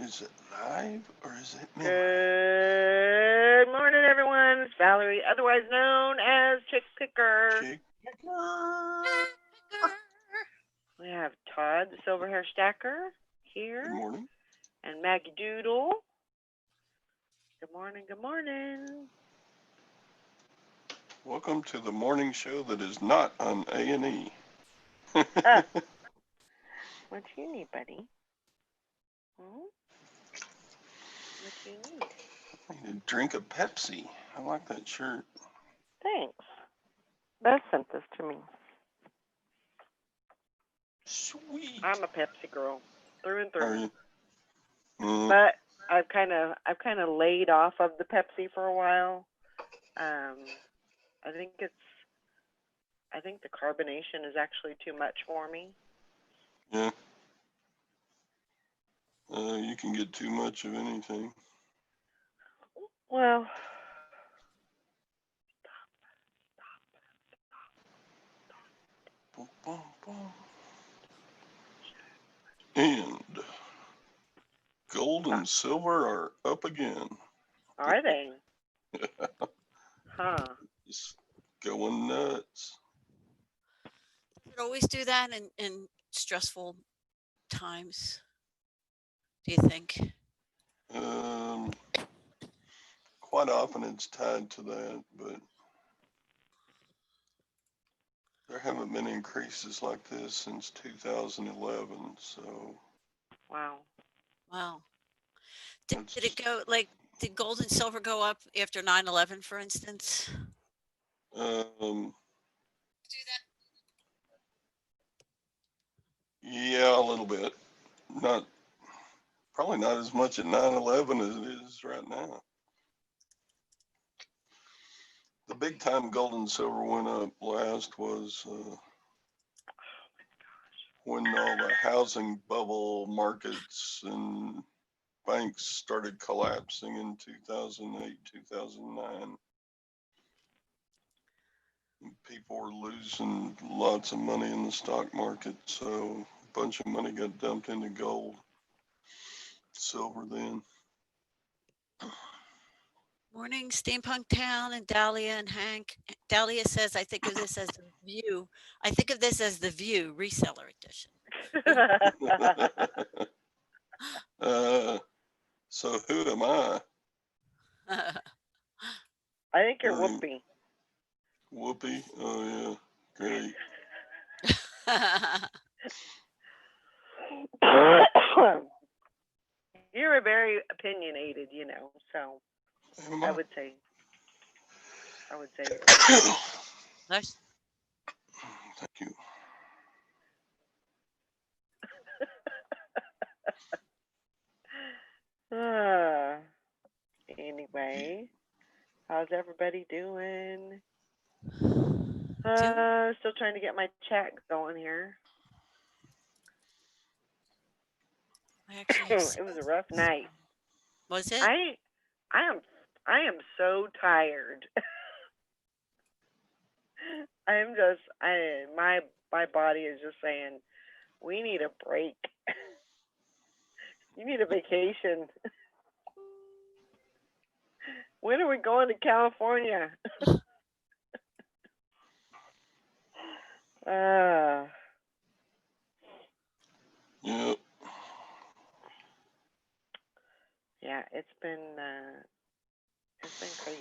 Is it live or is it memory? Good morning, everyone. It's Valerie, otherwise known as Chick Picker. Chick picker. We have Todd, the silver hair stacker, Good here, morning. and Maggie Doodle. Good morning, good morning. Welcome to the morning show that is not on A&E. Ah, what do you need, buddy? What do you need? I need a drink of Pepsi. I like that shirt. Thanks. Beth sent this to me. Sweet. I'm a Pepsi girl, through and Are through. you? But I've kind of laid off of the Pepsi for a while. I think the carbonation is actually too much for me. Yeah. You can get too much of anything. Well, Boom, boom, boom. And gold and silver are up again. are they? Huh. Just going nuts. Should always do that in stressful times. Do you think? Quite often it's tied to that, but there haven't been increases like this since 2011. So Wow. Wow. that's Did it go like? Did gold and silver go up after 9/11, for instance? yeah, a little bit. Not probably not as much at 9/11 as it is right now. The big time gold and silver went up last was when all the housing bubble markets and banks started collapsing in 2008, 2009. People were losing lots of money in the stock market, so a bunch of money got dumped into gold, silver then. Morning, Steampunk Town and Dahlia and Hank. Dahlia says, "I think of this as the View. I think of this as the View reseller edition." So who am I? I think you're Whoopi. Whoopi? Oh yeah, great. You're a very opinionated, so Am I I? would say Nice. Thank you. Anyway, how's everybody doing? Two. Still trying to get my chat going here. I actually have It was a rough night. Was it? I am so tired. My body is just saying we need a break. You need a vacation. When are we going to California? Yep. Yeah, it's been crazy.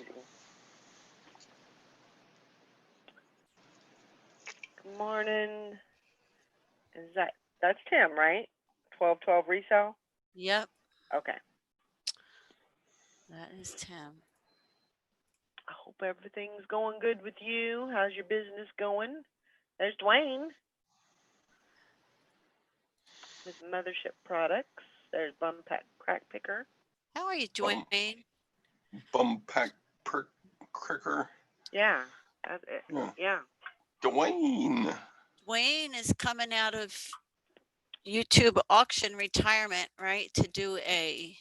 Good morning. That's Tim, right? 1212 resale? Yep, Okay. that is Tim. I hope everything's going good with you. How's your business going? There's Dwayne with Mothership Products. There's Bum Pack Crack Picker. How are you, Dwayne? Bum pack perk cricker. Yeah. That's it. Yeah. Dwayne. Dwayne is coming out of YouTube auction retirement, right, to do a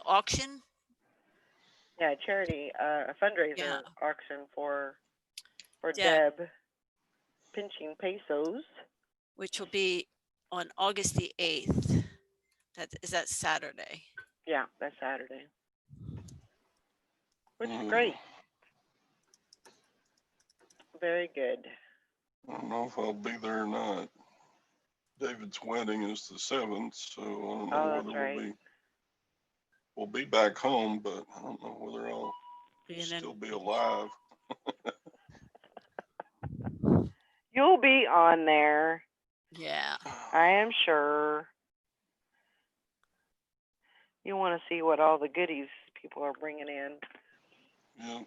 auction. Yeah, charity, a fundraiser auction for Yeah. Deb pinching pesos, which will be on August the 8th. Is that Saturday? Yeah, that's Saturday. Which is Mm. great. Very good. I don't know if I'll be there or not. David's wedding is the 7th, so I don't know Oh, that's whether right. we'll be back home, but I don't know whether I'll Being in- still be alive. You'll be on there, Yeah. I am sure. You want to see what all the goodies people are bringing in. Yep.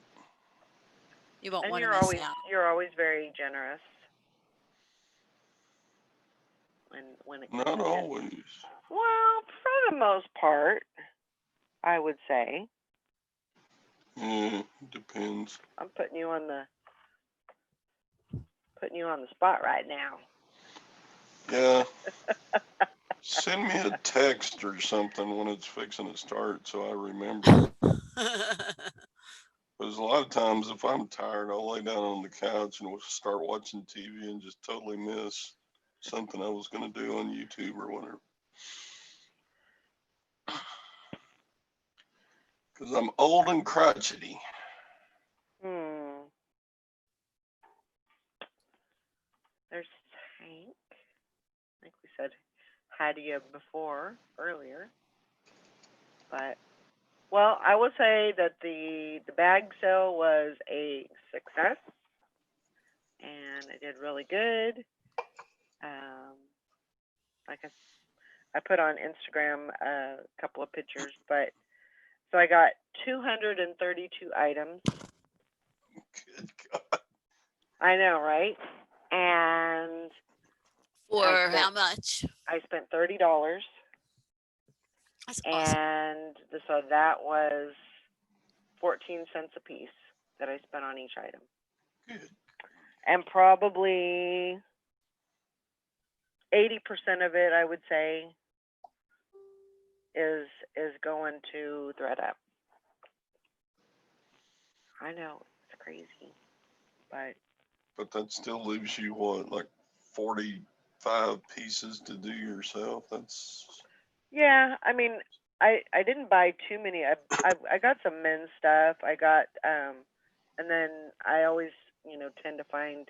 You won't And want to you're miss always out. you're always very generous. When it comes Not to gifts. always. Well, for the most part, I would say. Yeah, depends. I'm putting you on the spot right now. Yeah. Send me a text or something when it's fixing to start so I remember. Because a lot of times if I'm tired, I'll lay down on the couch and we'll start watching TV and just totally miss something I was going to do on YouTube or whatever. Because I'm old and crotchety. There's Hank. Like we said hi to you earlier. But well, I will say that the bag sale was a success, and I did really good. Like I put on Instagram a couple of pictures, but so I got 232 items. Good God. I know, right? And For how much? I spent $30. That's awesome. And so that was 14 cents a piece that I spent on each item. Good. And probably 80% of it, I would say, is going to ThredUp. I know, it's crazy. But that still leaves you what, like 45 pieces to do yourself? That's Yeah, I mean, I didn't buy too many. I got some men's stuff. I got and then I always, tend to find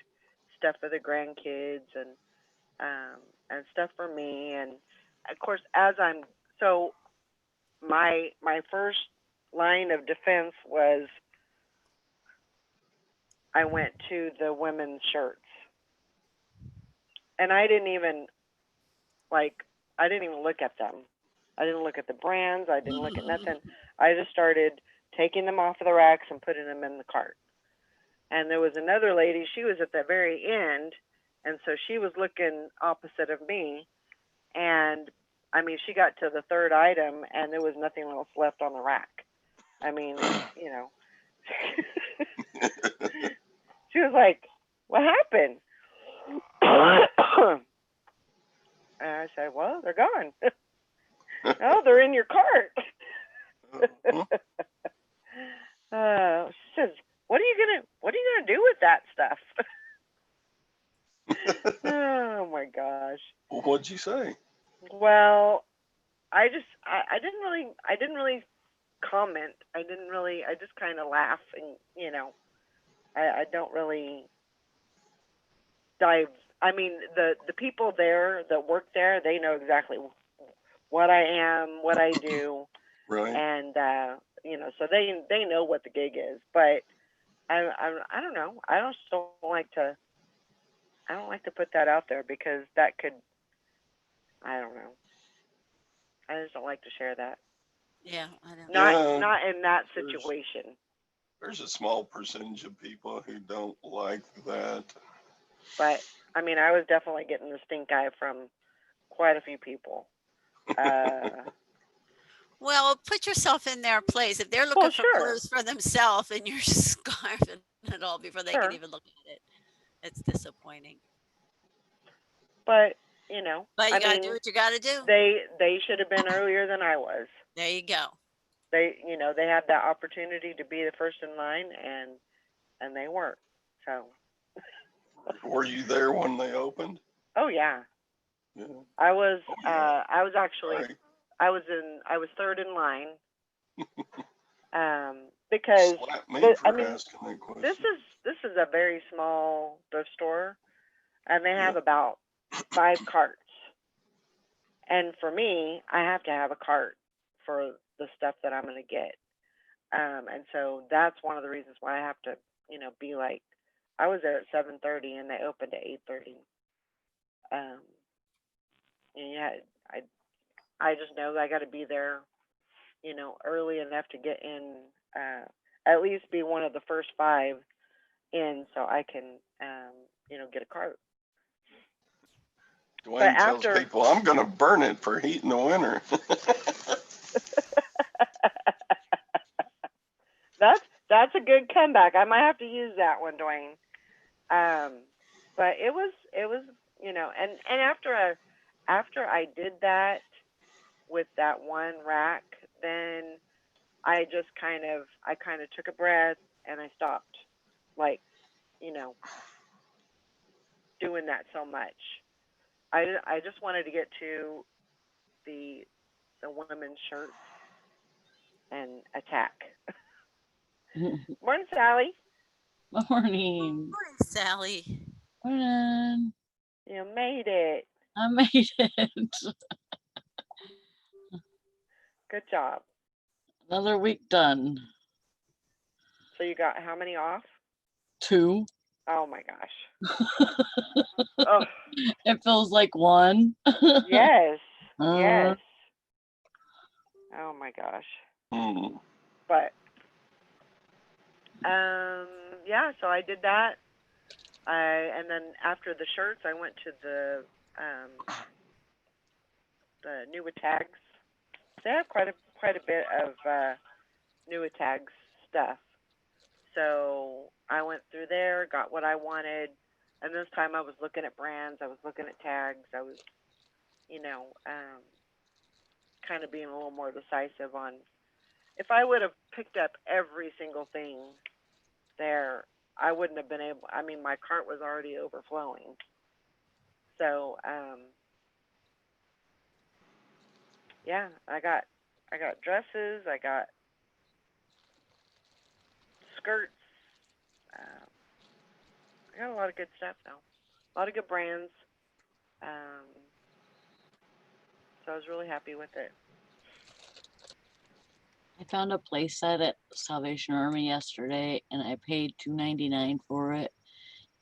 stuff for the grandkids and stuff for me. And of course, my first line of defense was I went to the women's shirts. And I didn't even look at them. I didn't look at the brands. I didn't look at nothing. I just started taking them off of the racks and putting them in the cart. And there was another lady, she was at the very end, and so she was looking opposite of me. And, I mean, she got to the third item, and there was nothing else left on the rack. I mean, She was like, what happened? And I said, well, they're gone. No, they're in your cart. She says, what are you gonna do with that stuff? Oh my gosh. What'd you say? Well, I didn't really comment. I just kind of laugh and, I don't really dive. I mean, the people there that work there, they know exactly what I am, what I do. Right. And, so they know what the gig is, but I don't know. I don't like to put that out there because that could, I don't know. I just don't like to share that. Yeah, I don't. Not in that situation. There's a small percentage of people who don't like that. But I mean, I was definitely getting the stink eye from quite a few people. Well, put yourself in their place. If they're looking for sure. clothes for themselves and you're scarfing it all before they Sure. can even look at it, it's disappointing. But But you gotta do what you gotta do. They should have been earlier than I was. There you go. They had that opportunity to be the first in line, and they weren't. So. Were you there when they opened? Oh yeah. Yeah. I was Oh, yeah. I was actually Right. I was third in line. Because Slap me for asking that this question. is this is a very small thrift store, and they have Yeah. about 5 carts. And for me, I have to have a cart for the stuff that I'm going to get. And so that's one of the reasons why I have to, be like, I was there at 7:30 and they opened at 8:30. Um, and yeah, I I just know that I got to be there, early enough to get in, at least be one of the first 5 in, so I can, get a cart. But Dwayne tells after people, I'm going to burn it for heat in the winter. that's a good comeback. I might have to use that one, Dwayne. But it was and after I did that with that one rack, then I kind of took a breath and I stopped, like, you know doing that so much. I just wanted to get to the the women's shirts and attack. Morning, Sally. Morning. Morning, Sally. Morning. You made it. I made it. Good job. Another week done. So you got how many off? 2. Oh my gosh. Oh It feels like 1. yes, Uh, yes. Oh my gosh. Hmm. But yeah. So I did that. And then after the shirts, I went to the new tags. They have quite a bit of new tags stuff. So I went through there, got what I wanted, and this time I was looking at brands, I was looking at tags, I was, kind of being a little more decisive on. If I would have picked up every single thing there, I wouldn't have been able. I mean, my cart was already overflowing. So yeah, I got dresses, I got skirts. Um, I got a lot of good stuff though, a lot of good brands. Um, so I was really happy with it. I found a playset at Salvation Army yesterday and I paid $2.99 for it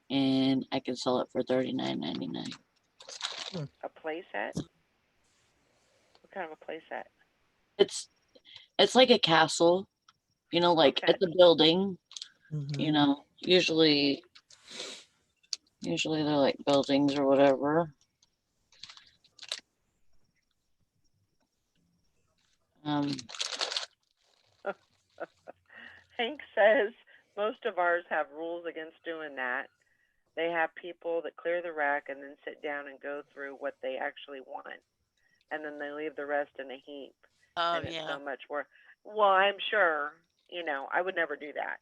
and I can sell it for $39.99. A play set? What kind of a play set? It's like a castle, like Okay. it's a building, Mhm. usually they're like buildings or whatever. Hank says most of ours have rules against doing that. They have people that clear the rack and then sit down and go through what they actually want, and then they leave the rest in a heap, Oh, and it's yeah. so much work. Well, I'm sure, I would never do that.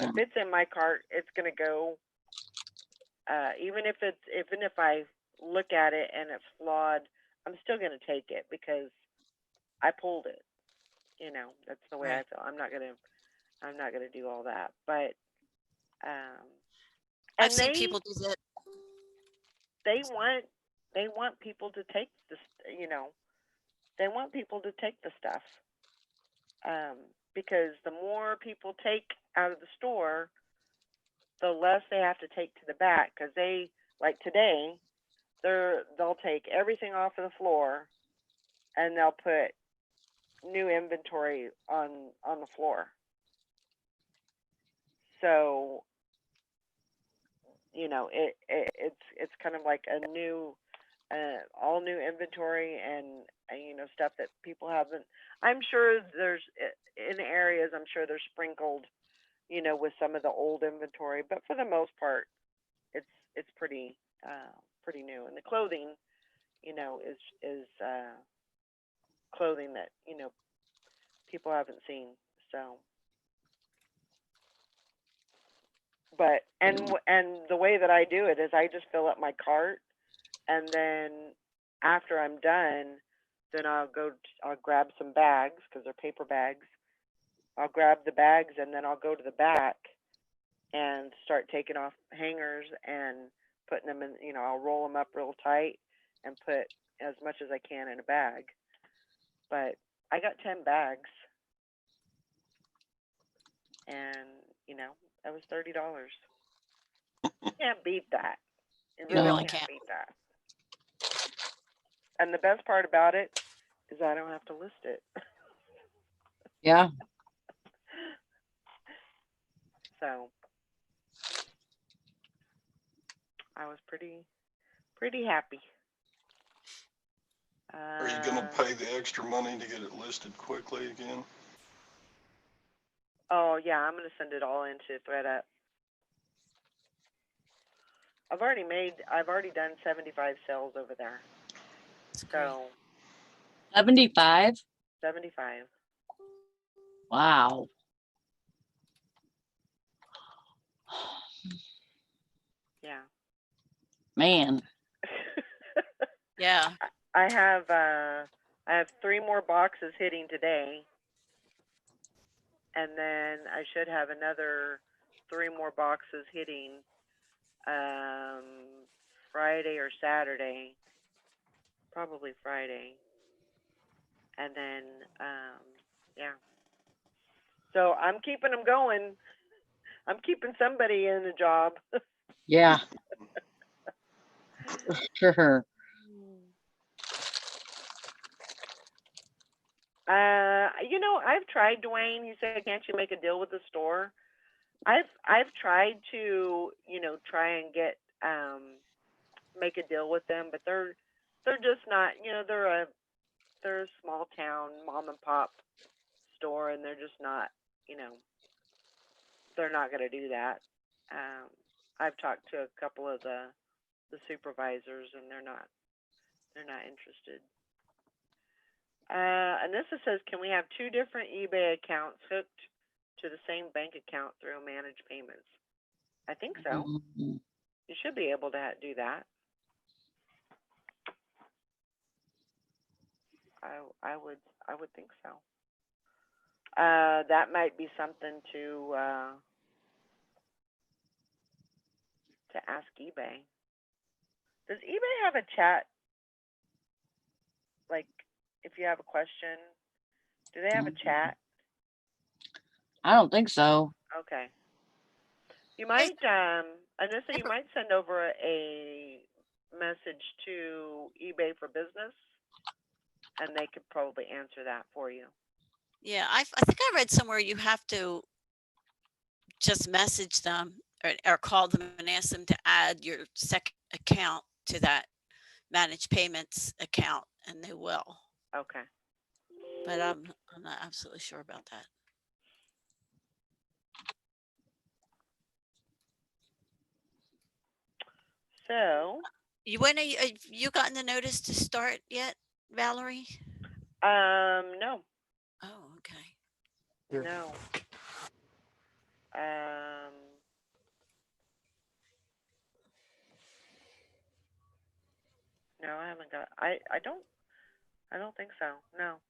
If it's in my cart, it's gonna go. Even if I look at it and it's flawed, I'm still gonna take it because I pulled it. That's the way I Right. feel. I'm not gonna do all that. But um, I've and seen people do that. they want they want people to take this. They want people to take the stuff, um, because the more people take out of the store, the less they have to take to the back. Because like today, they'll take everything off of the floor and they'll put new inventory on the floor. So it's kind of like a new all new inventory, and stuff that people haven't. I'm sure there's in areas. I'm sure they're sprinkled, with some of the old inventory, but for the most part, it's pretty new. And the clothing, is clothing that people haven't seen. So, but and the way that I do it is I just fill up my cart and then after I'm done, then I'll grab some bags because they're paper bags. I'll grab the bags and then I'll go to the back and start taking off hangers and putting them in, I'll roll them up real tight and put as much as I can in a bag. But I got 10 bags and, that was $30. You can't beat that. You You really really can't can't. beat that. And the best part about it is I don't have to list it. Yeah. So I was pretty happy. Are you gonna pay the extra money to get it listed quickly again? Oh yeah, I'm gonna send it all into ThreadUp. I've already done 75 sales over there. That's great. So 75. 75. Wow. Yeah. Man. Yeah. I have 3 more boxes hitting today. And then I should have another 3 more boxes hitting Friday or Saturday. Probably Friday. And then yeah. So I'm keeping them going. I'm keeping somebody in a job. Yeah. For sure. I've tried, Dwayne. You said, can't you make a deal with the store? I've tried to, try and get make a deal with them, but they're just not, they're a small town mom and pop store, and they're just not, they're not going to do that. I've talked to a couple of the supervisors, and they're not interested. Anissa says, can we have 2 different eBay accounts hooked to the same bank account through managed payments? I think so. Mhm. You should be able to do that. I would think so. That might be something to ask eBay. Does eBay have a chat? Like, if you have a question, do they have a chat? I don't think so. Okay. You might, Anissa, you might send over a message to eBay for Business, and they could probably answer that for you. Yeah. I think I read somewhere you have to just message them or call them and ask them to add your second account to that managed payments account, and they will. Okay. But I'm not absolutely sure about that. So, When have you gotten the notice to start yet, Valerie? no, Oh, okay. Here. no. No, I haven't got. I don't think so. No.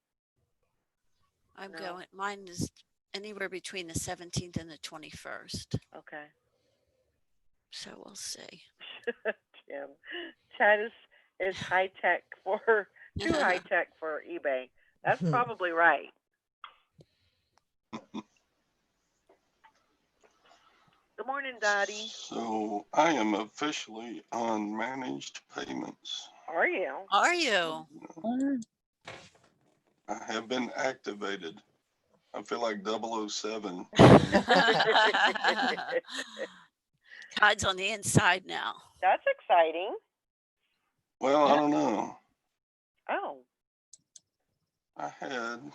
I'm No. going. Mine is anywhere between the 17th and the 21st. Okay. So we'll see. Jim, Chad is high tech for too high tech for eBay. That's probably right. Good morning, Dottie. So I am officially on managed payments. Are you? Are you? I have been activated. I feel like 007. Todd's on the inside now. That's exciting. Well, I don't know. Oh. I had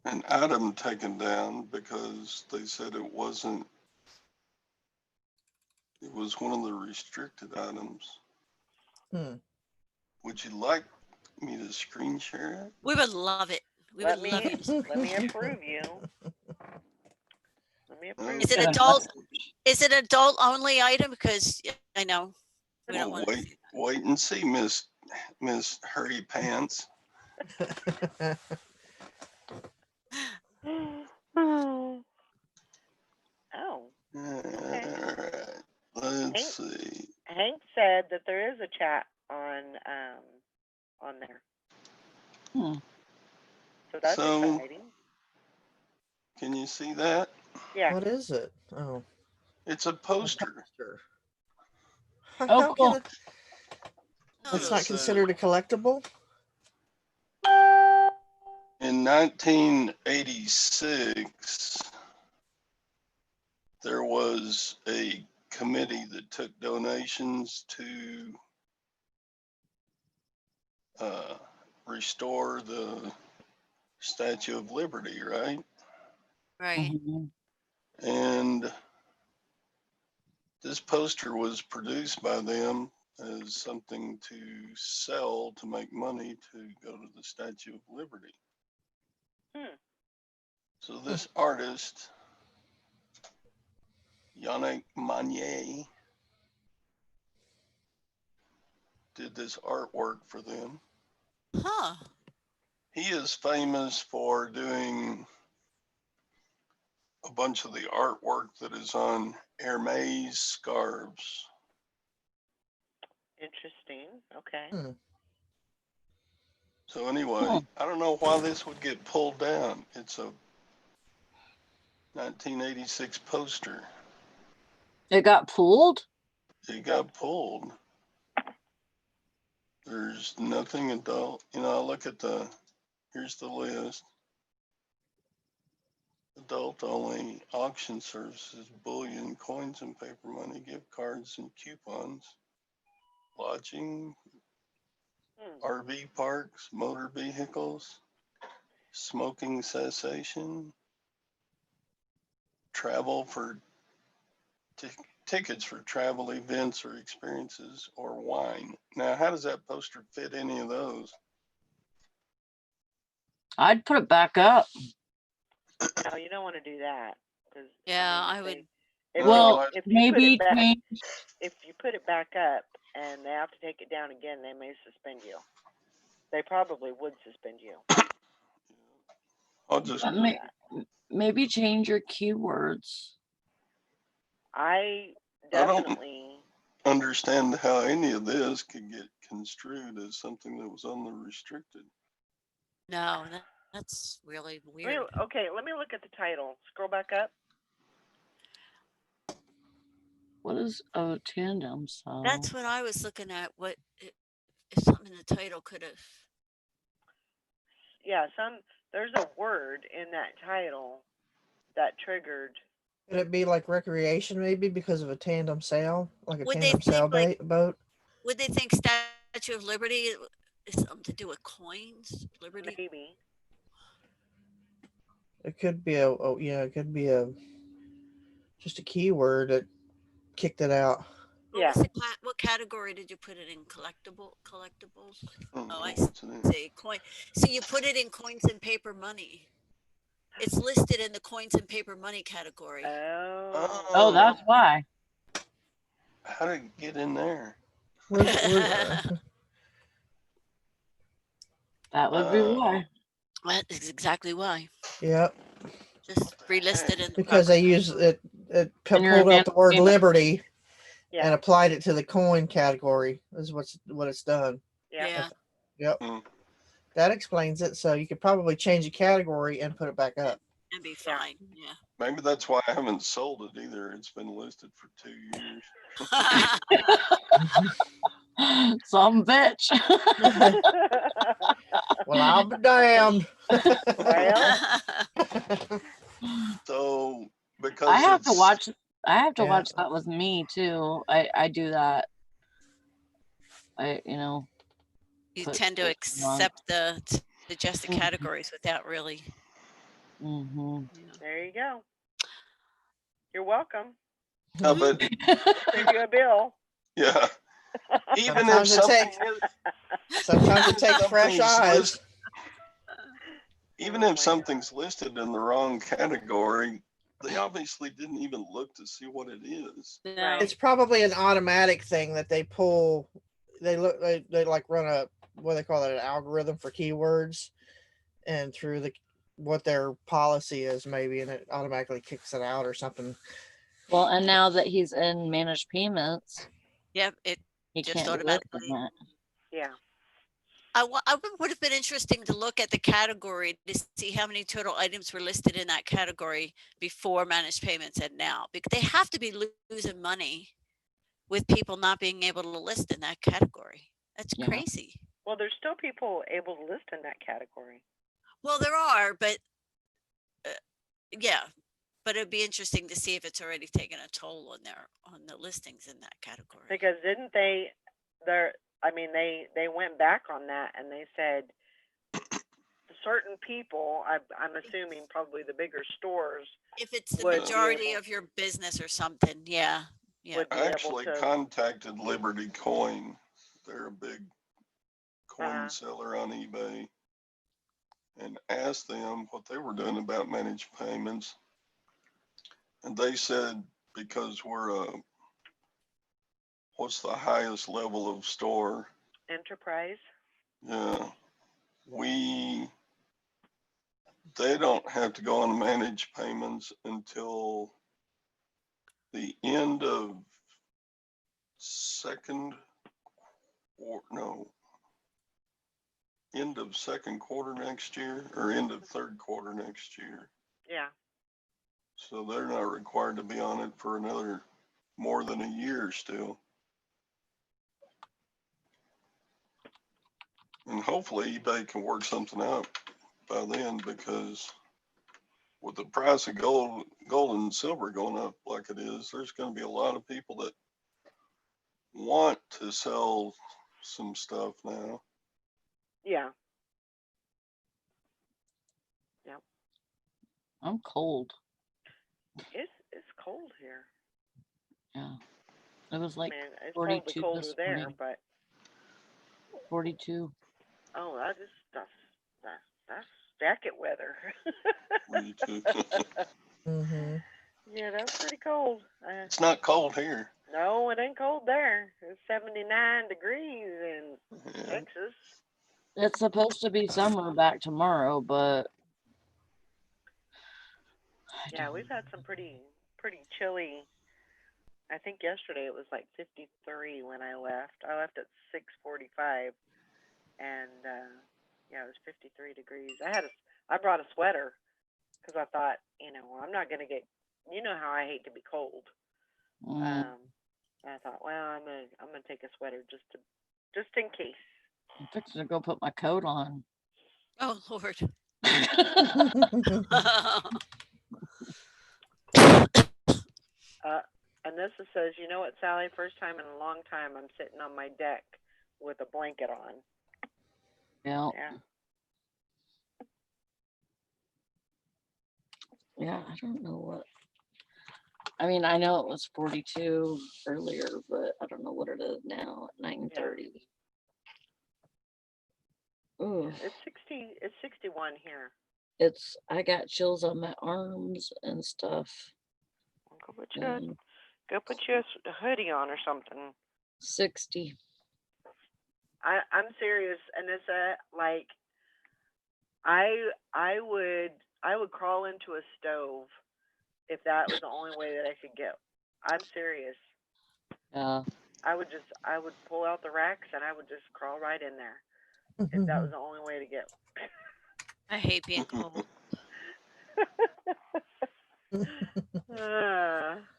an item taken down because they said it was one of the restricted items. Would you like me to screen share it? We would love it. We would love you to Let me approve you. Let me approve. Is it adult? Is it adult only item? Because I know We don't Well, want to. wait and see, Miss Hurry Pants. Oh, Alright, let's see. Hank said that there is a chat on there, Hmm. so that's So- exciting. Can you see that? Yeah. What is it? Oh, It's a poster. poster. Oh, How cool. can it, that's It not says- considered a collectible? In 1986, there was a committee that took donations to restore the Statue of Liberty, right? Right. Mhm. And this poster was produced by them as something to sell to make money to go to the Statue of Liberty. Hmm. So this artist, Yannick Manier, did this artwork for them. Huh. He is famous for doing a bunch of the artwork that is on Hermes scarves. Interesting. Okay. Hmm. So anyway, Cool. I don't know why this would get pulled down. It's a 1986 poster. It got pulled? It got pulled. There's nothing adult. You know, I look at here's the list. Adult only auction services, bullion, coins and paper money, gift cards and coupons, lodging, Hmm. RV parks, motor vehicles, smoking cessation, travel for tickets for travel events or experiences, or wine. Now, how does that poster fit any of those? I'd put it back up. No, you don't want to do that. 'Cause, Yeah, I they- would. If, Well, if you maybe put it back, change. if you put it back up and they have to take it down again, they may suspend you. They probably would suspend you. I'll just, Maybe change your keywords. I don't- definitely. understand how any of this could get construed as something that was on the restricted. No, that's really weird. Okay, let me look at the title. Scroll back up. What is a tandem cell? That's what I was looking at. What if something in the title could have? Yeah, there's a word in that title that triggered. Could it be like recreation maybe because of a tandem sail, like a Would they tandem sail think, like- boat? Would they think Statue of Liberty is something to do with coins? Liberty. Maybe. It could be it could be just a keyword that kicked it out. Yeah. What category did you put it in? Collectibles. don't know Oh, I what's in it. see. Coin. So you put it in coins and paper money. It's listed in the coins and paper money category. Oh, that's why. How did it get in there? That would be why. That is exactly why. Yep, Just relisted in. because they use it. It And you're pulled out the word against- liberty and Yeah. applied it to the coin category. Is what it's done. Yeah. Yep. Hmm. That explains it. So you could probably change the category and put it back up. That'd be fine. Yeah. Maybe that's why I haven't sold it either. It's been listed for 2 years. Some bitch. Well, I'll be damned. Well, So because I have to it's- watch. I have to Yeah. watch that with me too. I do that. You put tend to this on. accept the suggested Mhm. categories without really. Hmm. there you go. You're welcome. No, but Send you a bill. yeah, even if Sometimes it something takes- is, Sometimes it takes fresh Something's eyes. even if something's listed in the wrong category, they obviously didn't even look to see what it is. No. It's probably an automatic thing that they pull. They look. They like run a what they call it, an algorithm for keywords, and through the what their policy is maybe, and it automatically kicks it out or something. Well, and now that he's in managed payments, Yep, it he just can't be automatically. listing that. Yeah. Would have been interesting to look at the category to see how many total items were listed in that category before managed payments and now, because they have to be losing money with people not being able to list in that category. That's Yeah. crazy. Well, there's still people able to list in that category. Well, there are, but yeah, but it'd be interesting to see if it's already taken a toll on the listings in that category. Because didn't they? They went back on that and they said certain people. I'm assuming probably the bigger stores If it's the would be majority able- of your business or something, yeah. would be I actually able to. contacted Liberty Coin. They're a big coin Uh-huh. seller on eBay, and asked them what they were doing about managed payments. And they said, because we're what's the highest level of store? Enterprise. Yeah, they don't have to go on managed payments until the end of end of second quarter next year, or end of third quarter next year. Yeah. So they're not required to be on it for another more than a year still. And hopefully eBay can work something out by then, because with the price of gold and silver going up like it is, there's going to be a lot of people that want to sell some stuff now. Yeah. I'm cold. It's cold here. Yeah. It was like I mean, it's probably 42 colder this there, morning. but 42. oh, that's jacket weather. Me too. Mm-hmm. Yeah, that's pretty cold. It's not cold here. No, it ain't cold there. It's 79 degrees in Yeah. Texas. It's supposed to be summer back tomorrow, but Yeah, we've had some pretty chilly. I think yesterday it was like 53 when I left. I left at 6:45, and yeah, it was 53 degrees. I brought a sweater because I thought, I'm not gonna get. You know how I hate to be cold. mm, I thought, well, I'm gonna take a sweater just in case. I'm fixing to go put my coat on. Oh, Lord. And this says, you know what, Sally? First time in a long time I'm sitting on my deck with a blanket on. Yeah. Yeah. Yeah, I don't know what. I mean, I know it was 42 earlier, but I don't know what it is now at 9:30. Ooh, It's 60. It's 61 here. I got chills on my arms and stuff. Go put you a hoodie on or something. 60. I'm serious, and it's like I would crawl into a stove if that was the only way that I could get. I'm serious. Yeah. I would pull out the racks and I would just crawl right in there if that was the only way to get. I hate being cold.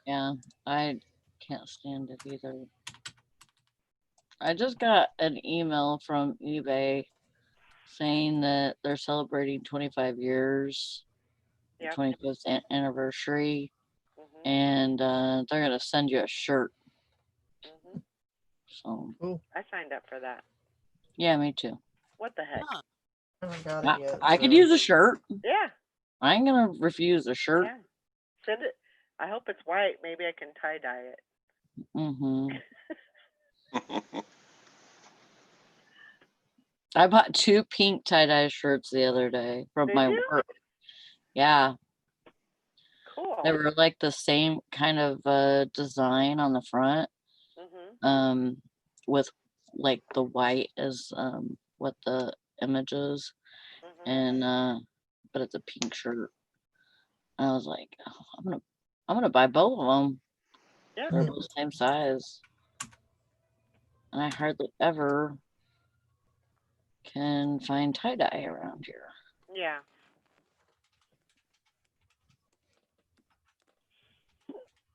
Yeah, I can't stand it either. I just got an email from eBay saying that they're celebrating 25 years, the Yep. 25th anniversary, Mhm. and they're gonna send you a shirt. Mhm. So I signed up for that. yeah, me too. What the heck? Huh. I haven't got it yet. I could so- use a shirt. Yeah. I ain't gonna refuse a shirt. Yeah. Send it. I hope it's white. Maybe I can tie dye it. Hmm I bought 2 pink tie-dye shirts the other day from Did my you? work. Yeah, Cool. They were like the same kind of design on the front, Mhm. with like the white as what the image is, Mhm. and but it's a pink shirt. I was like, oh, I'm gonna buy both of them. Yeah. They're both same size, and I hardly ever can find tie dye around here. Yeah.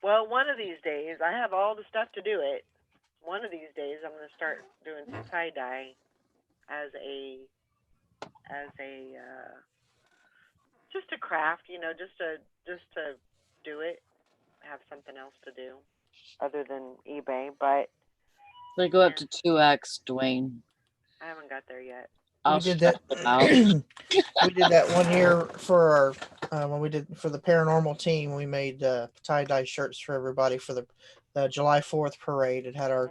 Well, one of these days, I have all the stuff to do it. One of these days, I'm going to start doing some tie dye as a just a craft, just to do it. Have something else to do other than eBay, but They go up to 2x, Dwayne. I haven't got there yet. I'll We did stress that. it out. We did that one year for our when we did for the paranormal team. We made tie dye shirts for everybody for the July 4th parade. It had our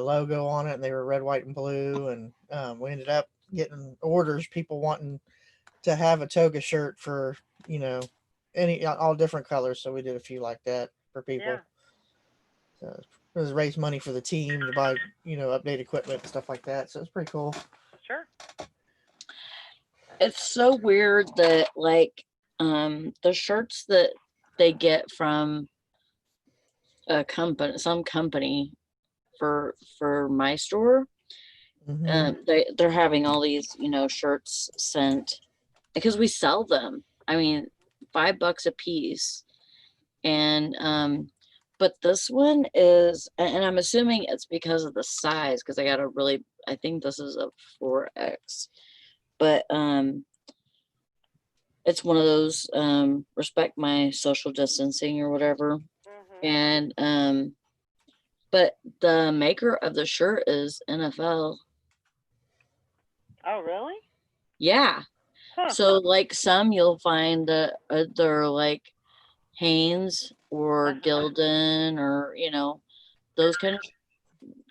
logo on it, and they were red, white, and blue. And we ended up getting orders, people wanting to have a toga shirt for any all different colors. So we did a few like that for people. Yeah. So it was raise money for the team to buy update equipment and stuff like that. So it's pretty cool. Sure. It's so weird that like the shirts that they get from a company, some company for my store, they're having all these shirts sent because we sell them. I mean, $5 a piece, and but this one is, and I'm assuming it's because of the size, because I think this is a 4X, but it's one of those respect my social distancing or whatever. Mhm. And but the maker of the shirt is NFL. Oh, really? Yeah. Huh. So like some you'll find that they're like Hanes or Gildan or those kind of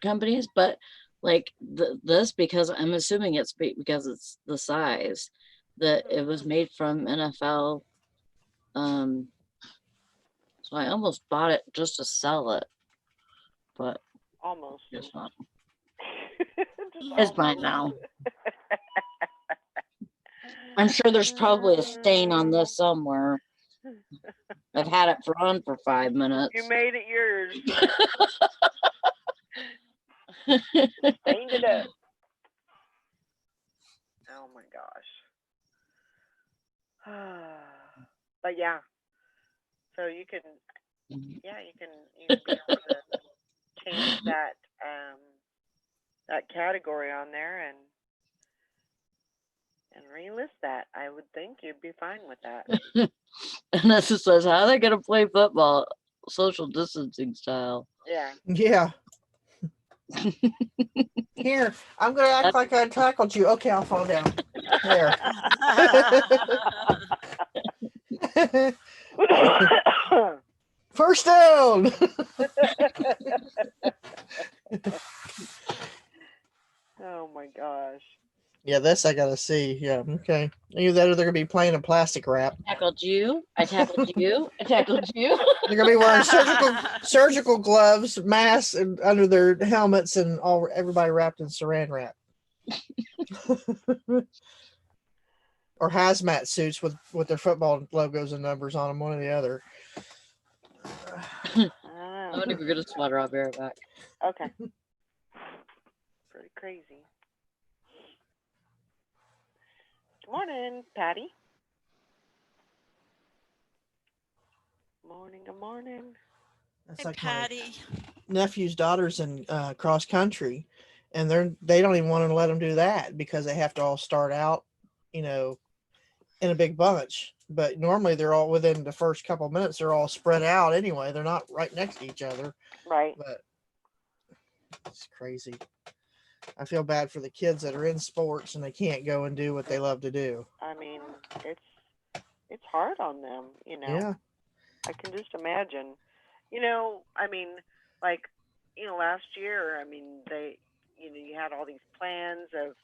companies, but like this, because I'm assuming it's because it's the size that it was made from NFL. So I almost bought it just to sell it, but Almost. it's not. Just It's mine now. I'm sure there's probably a stain on this somewhere. I've had it on for 5 minutes. You made it yours. Stained it up. Oh my gosh. But yeah. So you can be able to change that category on there and relist that. I would think you'd be fine with that. And this says, how are they gonna play football social distancing style? Yeah. Yeah. Here, I'm gonna act like I tackled you. Okay, I'll fall down. There. First down. Oh my gosh. Yeah, this I gotta see. Yeah, okay. Either that or they're gonna be playing in plastic wrap. I tackled you. I tackled you. I tackled you. They're gonna be wearing surgical gloves, masks, and under their helmets, and everybody wrapped in Saran wrap. Or hazmat suits with their football logos and numbers on them, one or the other. I'm gonna go get a sweater. I'll be right back. Okay. Pretty crazy. Good morning, Patty. Morning, good morning. That's Hey, like my Patty. nephew's daughters in cross country, and they don't even want to let them do that because they have to all start out, in a big bunch. But normally they're all within the first couple of minutes. They're all spread out anyway. They're not right next to each other. Right. But it's crazy. I feel bad for the kids that are in sports and they can't go and do what they love to do. I mean, it's hard on them, Yeah. I can just imagine. I mean, like, last year, I mean, you had all these plans of,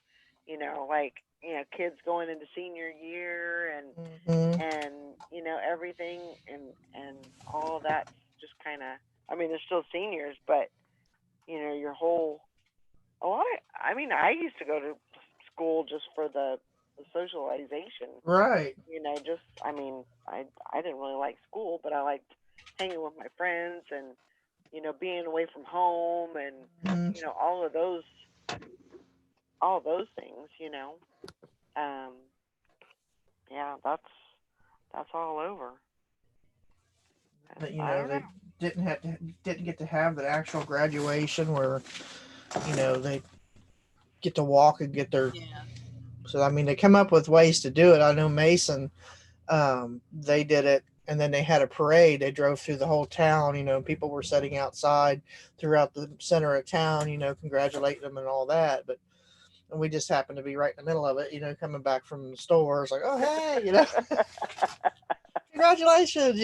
kids going into senior year and everything and all that just kind of. I mean, they're still seniors, but you know, your whole a lot of. I mean, I used to go to school just for the socialization. Right. You know, just I mean, I didn't really like school, but I liked hanging with my friends and you know being away from home and Mhm. you know all of those things. You know, um, yeah, that's all over. But you I know, don't know. they didn't get to have the actual graduation where they get to walk and get their. Yeah. So I mean, they come up with ways to do it. I know Mason, they did it, and then they had a parade. They drove through the whole town. People were sitting outside throughout the center of town. Congratulating them and all that. But and we just happened to be right in the middle of it. Coming back from the store. It's like, oh hey, congratulations.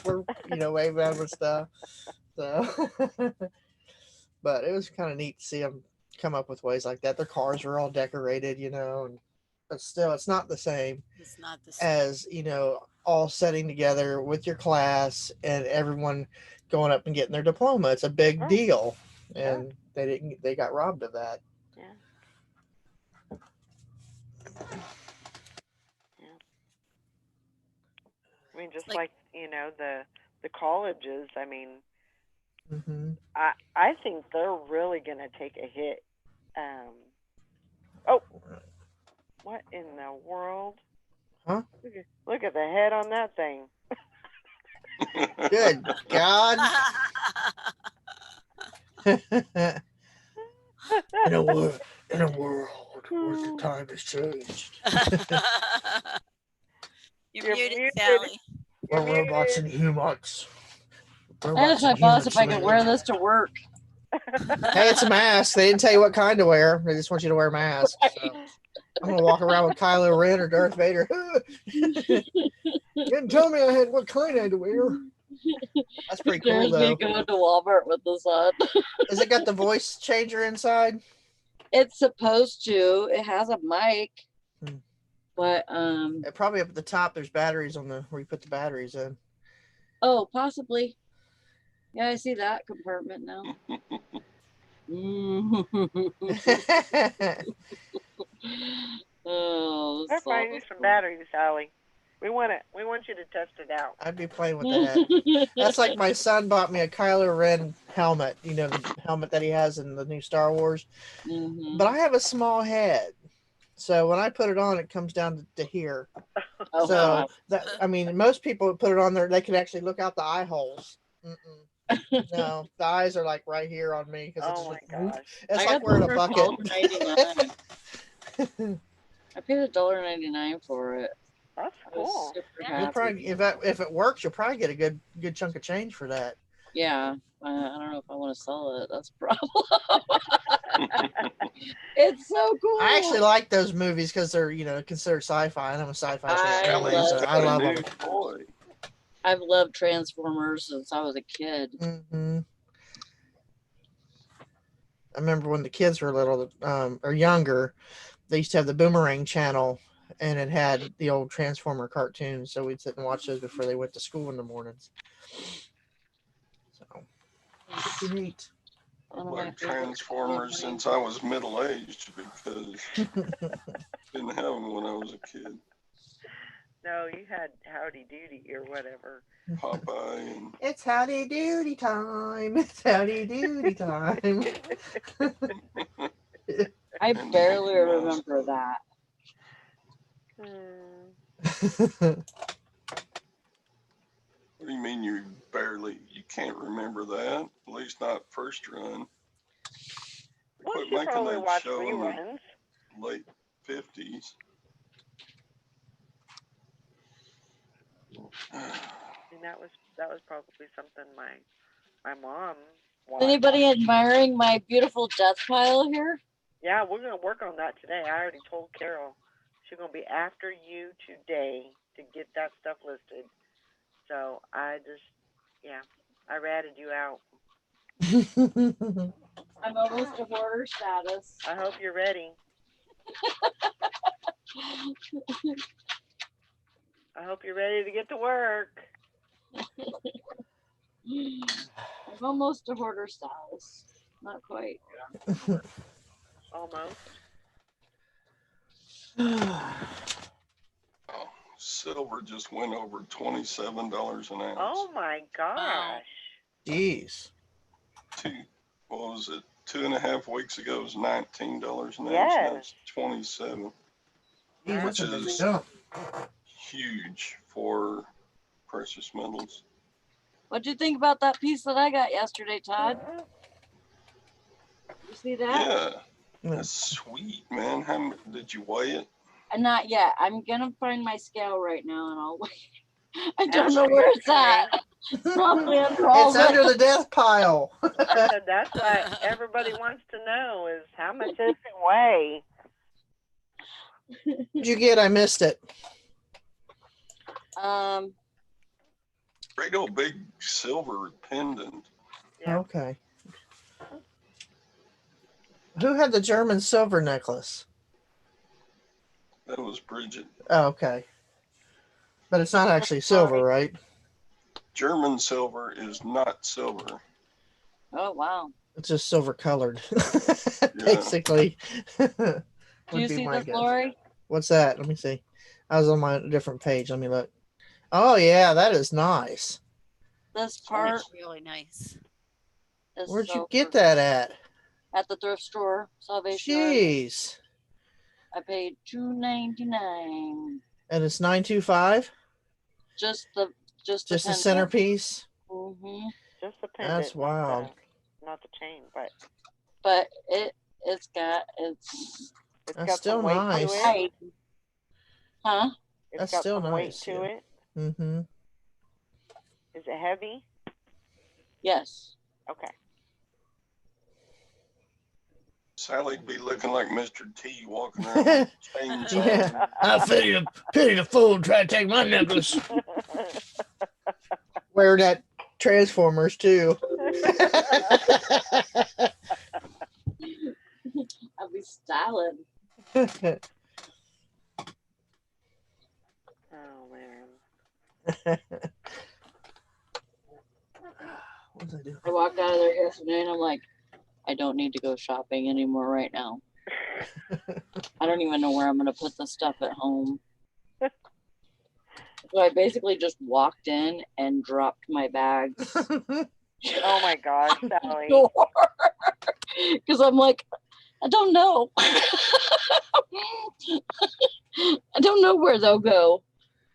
We're waving at them and stuff. So, but it was kind of neat to see them come up with ways like that. Their cars were all decorated, and but still, it's not the same It's not the same. as all sitting together with your class and everyone going up and getting their diploma. It's a big Oh, deal, sure. and they got robbed of that. Yeah. Yeah. I mean, just It's like, like you know the colleges. I mean, Hmm. I think they're really gonna take a hit. Um. Oh, what in the world? Huh? Look at the head on that thing. Good God. in a world, where the time has changed, You're You're muted, muted. Sally. You're where robots muted. and humans, I asked my boss if I could wear this to work. Hey, it's a mask. They didn't tell you what kind to wear. They just want you to wear a mask. So I'm gonna walk around with Kylo Ren or Darth Vader. You didn't tell me I had what kind I had to wear. That's pretty cool, There's me though. going to Walmart with this on. Has it got the voice changer inside? It's supposed to. It has a mic, Hmm. but Probably up at the top. There's batteries on the where you put the batteries in. oh, possibly. Yeah, I see that compartment now. Oh, I'll find you some batteries, Sally. We want it. We want you to test it out. I'd be playing with that. That's like my son bought me a Kylo Ren helmet. The helmet that he has in the new Star Wars. Mhm. But I have a small head, so when I put it on, it comes down to here. Oh, So God. that I mean, most people put it on there. They can actually look out the eye holes. No, the eyes are like right here on me because Oh my it's gosh. it's I like got wearing a this for bucket. $1.99. I paid $1.99 for it. That's I was cool. super Yeah. You'll happy. probably if it works, you'll probably get a good chunk of change for that. Yeah, I don't know if I want to sell it. That's a problem. It's so cool. I actually like those movies because they're considered sci-fi, and I'm a sci-fi fan I anyway, so love I love New them. toy. I've loved Transformers since I was a kid. Hmm. I remember when the kids were little, or younger, they used to have the Boomerang channel, and it had the old Transformer cartoons. So we'd sit and watch those before they went to school in the mornings. So pretty neat. One I've of my liked favorite Transformers since I was middle aged because didn't have them when I was a kid. No, you had Howdy Doody or whatever. Popeye and It's howdy doody time. It's howdy doody time. I And the barely Mickey Mouse remember Club. that. What do you mean you can't remember that? At least not first run. They Well, quit she making probably that watched show in reruns. the late 50s. And that was probably something my mom watched. Anybody admiring my beautiful death pile here? Yeah, we're gonna work on that today. I already told Carol she's gonna be after you today to get that stuff listed. So I ratted you out. I'm almost to hoarder status. I hope you're ready. I hope you're ready to get to work. I'm almost a hoarder stylist. Not quite. Almost. Oh, silver just went over $27 an ounce. Oh my gosh. Jeez. What was it? 2.5 weeks ago, it was $19 an ounce. Now Yes. it's 27. Jeez, that's a Which big is- jump. Huge for precious metals. What'd you think about that piece that I got yesterday, Todd? You see that? Yeah, that's sweet, man. Did you weigh it? Not yet. I'm gonna find my scale right now and I'll wait. I don't That's know where it's at. Probably under all It's under the. the death pile. I said that's what everybody wants to know is how much does it weigh? What'd you get? I missed it. Great old big silver pendant. Yeah. Okay. Who had the German silver necklace? That was Bridget. Oh, okay. But it's not actually silver, right? German silver is not silver. Oh wow. It's just silver colored, basically. Do Would you be see my this, guess. Lori? What's that? Let me see. I was on my different page. Let me look. Oh yeah, that is nice. This part It's really nice. is Where'd you silver. get that at? At the thrift store, Salvation Army. Jeez. I paid $2.99. And it's 925. Just the Just the pendant. centerpiece. Mm-hmm. Just the pendant. That's wild. Not the chain, but But it's it's That's got still some weight nice. to it. height. Huh? It's That's got still some weight nice, to yeah. it. Mm-hmm. Is it heavy? Yes. Okay. Sally'd be looking like Mr. T walking around with chainsaw. Yeah. I pity the fool try to take my necklace. Wearing that Transformers too. I'll be styling. Oh man. What was I doing? I walked out of there yesterday and I'm like, I don't need to go shopping anymore right now. I don't even know where I'm gonna put the stuff at home. So I basically just walked in and dropped my bags. Oh my gosh, Sally. Because I'm like, I don't know. I don't know where they'll go.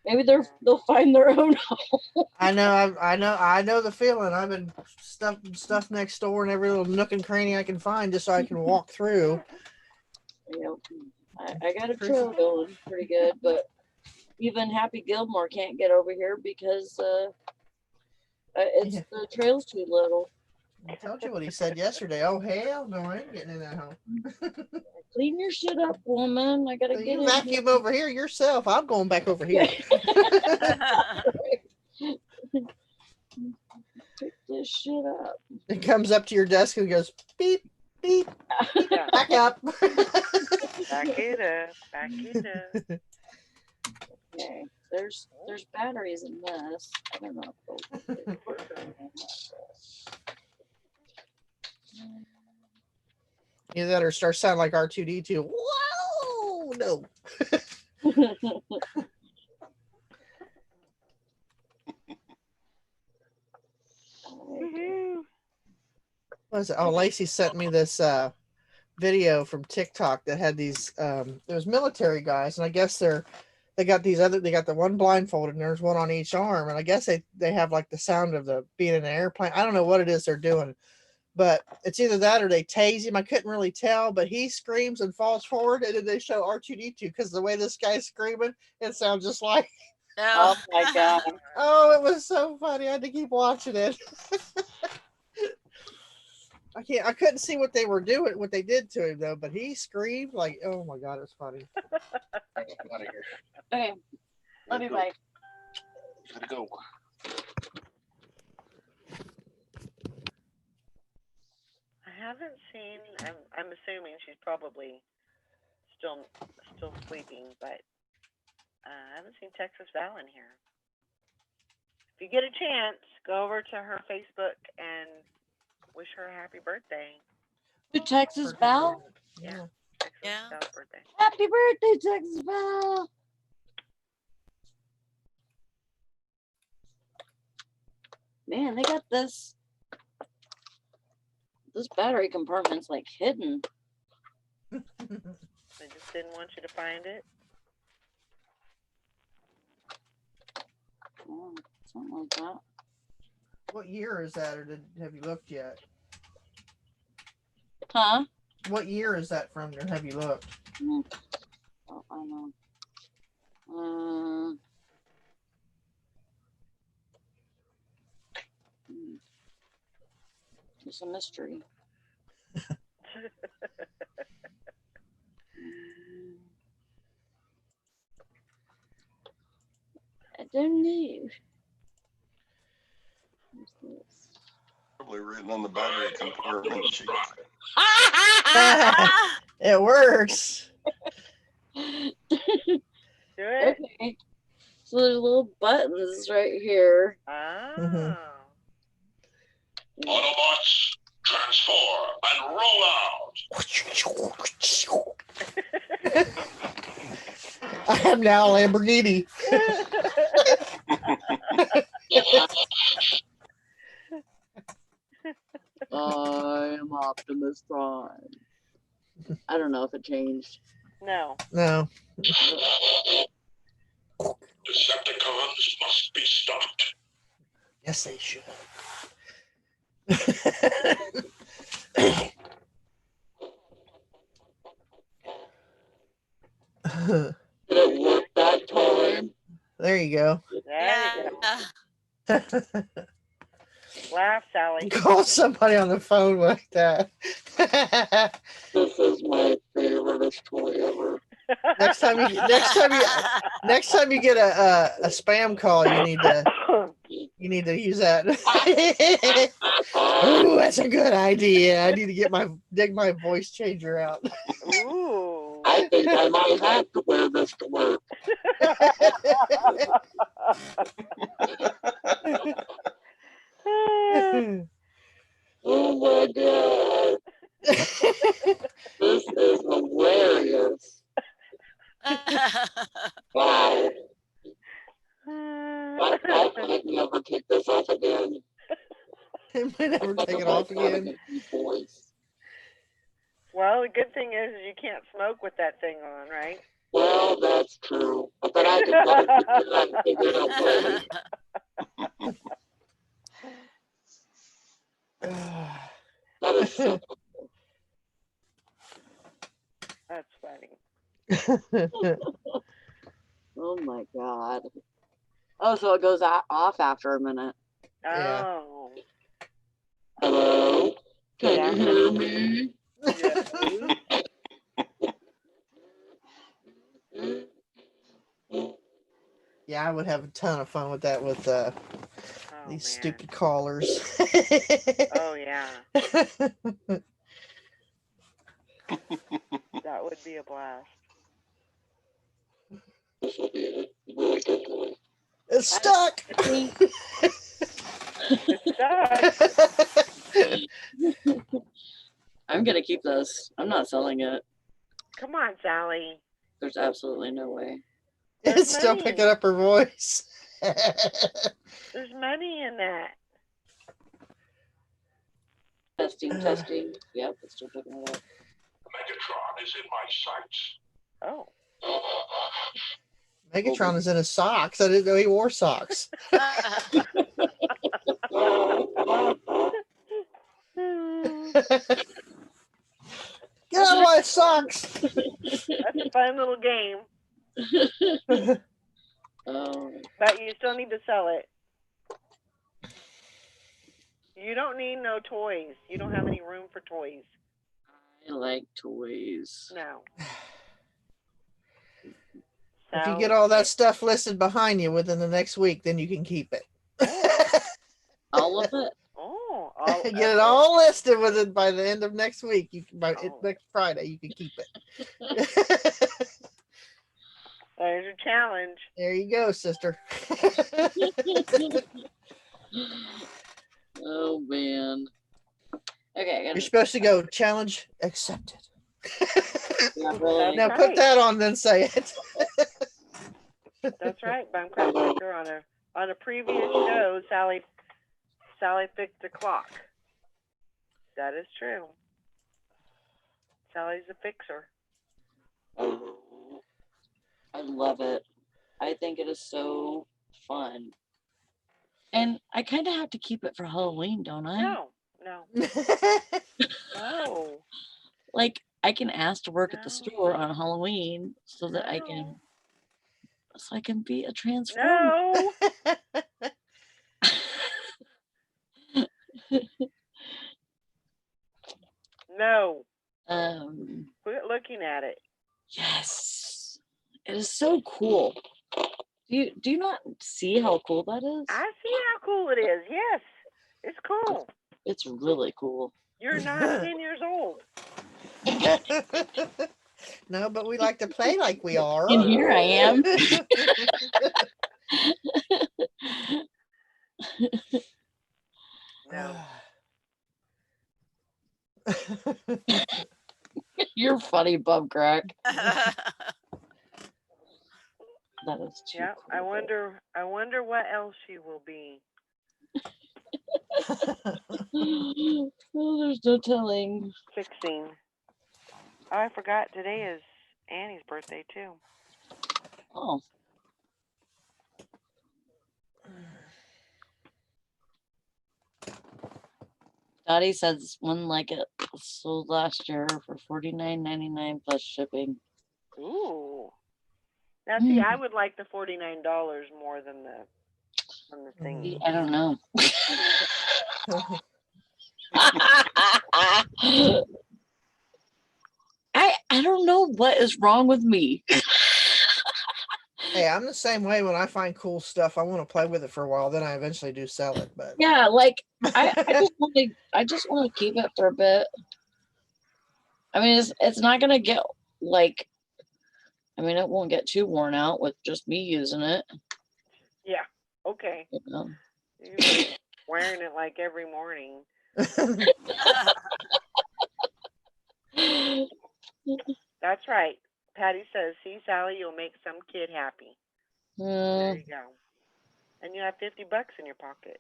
Maybe they'll find their own home. I know the feeling. I've been stuffing stuff next door in every little nook and cranny I can find just so I can walk through. You know, I got a trail going pretty good, but even Happy Gilmore can't get over here because Yeah. the trail's too little. I told you what he said yesterday. Oh hell no, I ain't getting in that home. Clean your shit up, woman. I gotta So get you in vacuum over here yourself. I'm going back over here. Pick this shit up. It comes up to your desk and goes beep beep. Yeah. Back up. Back it up. Back it up. Okay. There's batteries in this. I don't know if they'll work or anything like this. Either that or start sounding like R2D2. Whoa, no. Woohoo. What is it? Oh, Lacey sent me this video from TikTok that had these there's military guys, and I guess they got the one blindfolded and there's one on each arm, and I guess they have like the sound of the being in an airplane. I don't know what it is they're doing, but it's either that or they tase him. I couldn't really tell, but he screams and falls forward, and then they show R2D2 because the way this guy's screaming, it sounds just like. Oh my god. Oh, it was so funny. I had to keep watching it. I couldn't see what they were doing, what they did to him though, but he screamed like, oh my god, it was funny. Okay. Love you, bye. Gotta go. I haven't seen. I'm assuming she's probably still sleeping, but I haven't seen Texas Val in here. If you get a chance, go over to her Facebook and wish her a happy birthday. To Texas Val? Yeah. Yeah. Texas Yeah. Val's birthday. Happy birthday, Texas Val! Man, they got this. This battery compartment's like hidden. They just didn't want you to find it. Oh, something like that. What year is that, or have you looked yet? Huh? What year is that from, or have you looked? Oh, I know. It's a mystery. I don't know. What's this? Probably written on the battery compartment sheet. It works. Do it. Okay. So there's little buttons right here. Oh. Autobots, transform and roll out. I am now a Lamborghini. I'm Optimus Prime. I don't know if it changed. No. No. Decepticons must be stopped. Yes, they should. Did it work that time? There you go. There you Yeah. go. Laugh, Sally. Call somebody on the phone like that. This is my favorite toy ever. next time you get a spam call, you need to use that. Ooh, that's a good idea. I need to dig my voice changer out. Ooh. I think I might have to wear this to work. Oh my god. This is hilarious. Wow. I might never take this off again. It might never take it off again. Voice. Well, the good thing is you can't smoke with that thing on, right? Well, that's true. But I can probably figure it out later. That is so That's funny. oh my god. Oh, so it goes off after a minute. Yeah. Oh. Hello? Can Yeah. you hear me? Yeah, I would have a ton of fun with that with Oh, these man. stupid callers. Oh, yeah. That would be a blast. This will be a really good toy. It's stuck. It's stuck. I'm gonna keep this. I'm not selling it. Come on, Sally. There's absolutely no way. It's still picking up her voice. There's money in that. Testing, testing. Yep, it's still picking it up. Megatron is in my sights. Oh. Megatron is in his socks. I didn't know he wore socks. Get out of my socks. That's a fun little game, Oh, but you still need to sell it. You don't need no toys. You don't have any room for toys. I like toys. No. If you get all that stuff listed behind you within the next week, then you can keep it. All of it? Oh, Get it all listed with it by the end of next week. You can, Oh. next Friday, you can keep it. There's your challenge. There you go, sister. Oh man. Okay, I You're gotta supposed to go challenge accepted. yeah, really. Now put Right. that on, then say it. That's right, Buncraft Baker on a previous show, Sally fixed a clock. That is true. Sally's a fixer. I love it. I think it is so fun. And I kind of have to keep it for Halloween, don't I? No. Like, I can ask to work at the No. store on Halloween so that I can be a transformer. No. No. Quit looking at it. Yes. It is so cool. Do you not see how cool that is? I see how cool it is. Yes. It's cool. It's really cool. You're not 10 years old. No, but we like to play like we are. And here I am. No. You're funny, Bub Crack. Yeah, That is too Yeah. cool. I wonder what else she will be. Oh, there's no telling. Fixing. Oh, I forgot today is Annie's birthday too. Oh. Dottie says one like it sold last year for $49.99 plus shipping. Ooh. Now see, I would like the $49 more than the thingy. I don't know. I don't know what is wrong with me. Hey, I'm the same way. When I find cool stuff, I want to play with it for a while. Then I eventually do sell it. But Yeah, like I just want to keep it for a bit. I mean, it's not gonna get like. I mean, it won't get too worn out with just me using it. Yeah. Okay. You know? You're wearing it like every morning. That's right. Patty says, "See, Sally, you'll make some kid happy." There you go. And you have $50 in your pocket.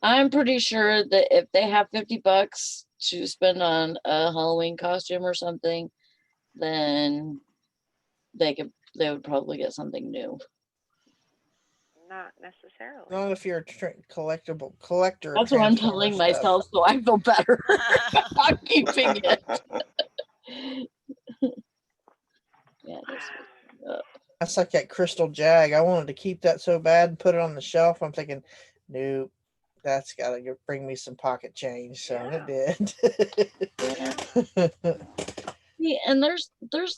I'm pretty sure that if they have $50 to spend on a Halloween costume or something, then they would probably get something new. Not necessarily. not if you're a collector. That's what I'm telling myself, so I feel better. I'm keeping it. Yeah, That's like that crystal jag. I wanted to keep that so bad and put it on the shelf. I'm thinking, nope, that's got to bring me some pocket change. So it did. Yeah, and there's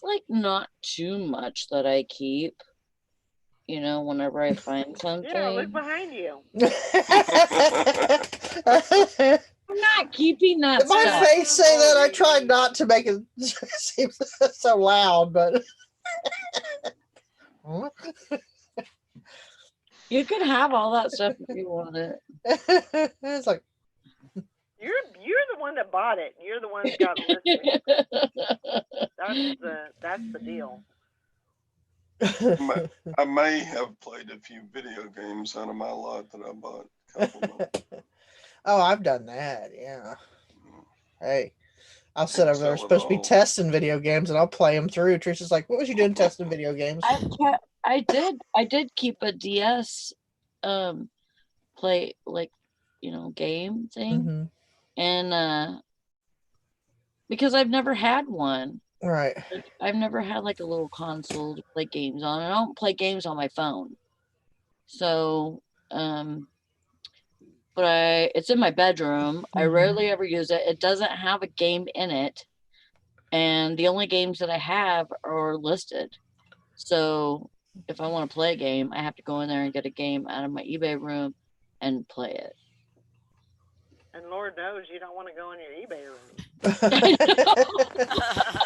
like not too much that I keep. You know, whenever I find something. Yeah, look behind you. I'm not keeping that Did my stuff. face say that? I tried not to make it seem so loud, but You could have all that stuff if you want it. it's like You're the one that bought it. You're the one that got it listed. That's the deal. I may have played a few video games out of my lot that I bought a couple months. Oh, I've done that. Yeah. Hey, I'll sit over there. Sell it Supposed to be all. testing video games, and I'll play them through. Trisha's like, "What was you doing testing video games?" I did keep a DS play like game thing. Mm-hmm. And because I've never had one. Right. Like, I've never had like a little console to play games on. And I don't play games on my phone. So but it's in my bedroom. I rarely ever use it. It doesn't have a game in it. And the only games that I have are listed. So if I want to play a game, I have to go in there and get a game out of my eBay room and play it. And Lord knows you don't want to go in your eBay room.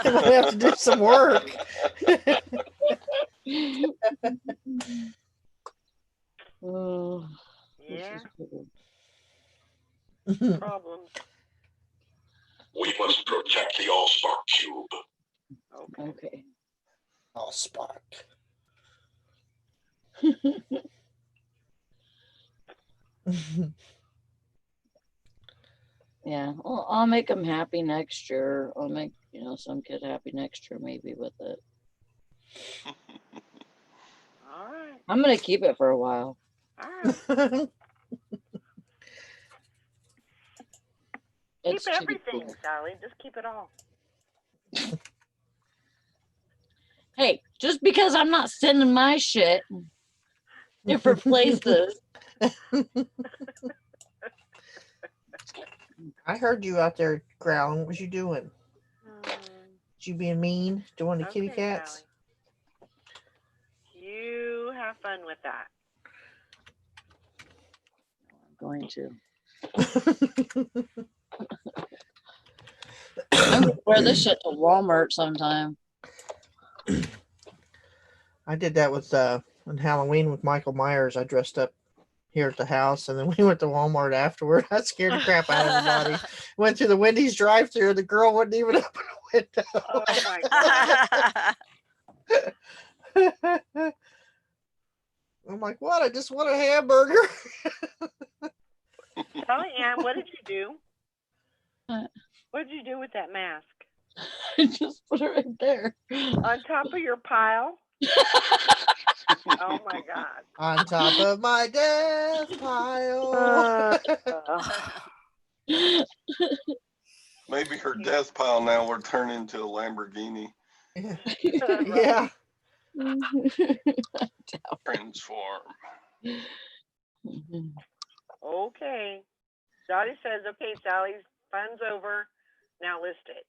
I might have to do some work. Oh, this Yeah, is cool. problems. We must protect the Allspark Cube. Okay. Okay. Oh, Spark. Yeah, well, I'll make them happy next year. I'll make, some kid happy next year maybe with it. All right. I'm gonna keep it for a while. All right. It's Keep too everything, cool. Sally. Just keep it all. Hey, just because I'm not sending my shit different places. I heard you out there growling. What was you doing? Hmm, Was you being mean to one of the kitty okay, cats? Sally. You have fun with that. I'm going to. I'm gonna wear this shit to Walmart sometime. I did that with on Halloween with Michael Myers. I dressed up here at the house, and then we went to Walmart afterward. I scared the crap out of everybody. Went through the Wendy's drive-through, and the girl wouldn't even open the window. Oh my God. I'm like, what? I just want a hamburger. Sally Ann, what did you do? What? What did you do with that mask? I just put it right there. On top of your pile? Oh my God. On top of my death pile. Maybe her death pile now will turn into a Lamborghini. Yeah. Transform. Okay. Dottie says, okay, Sally's fun's over. Now list it.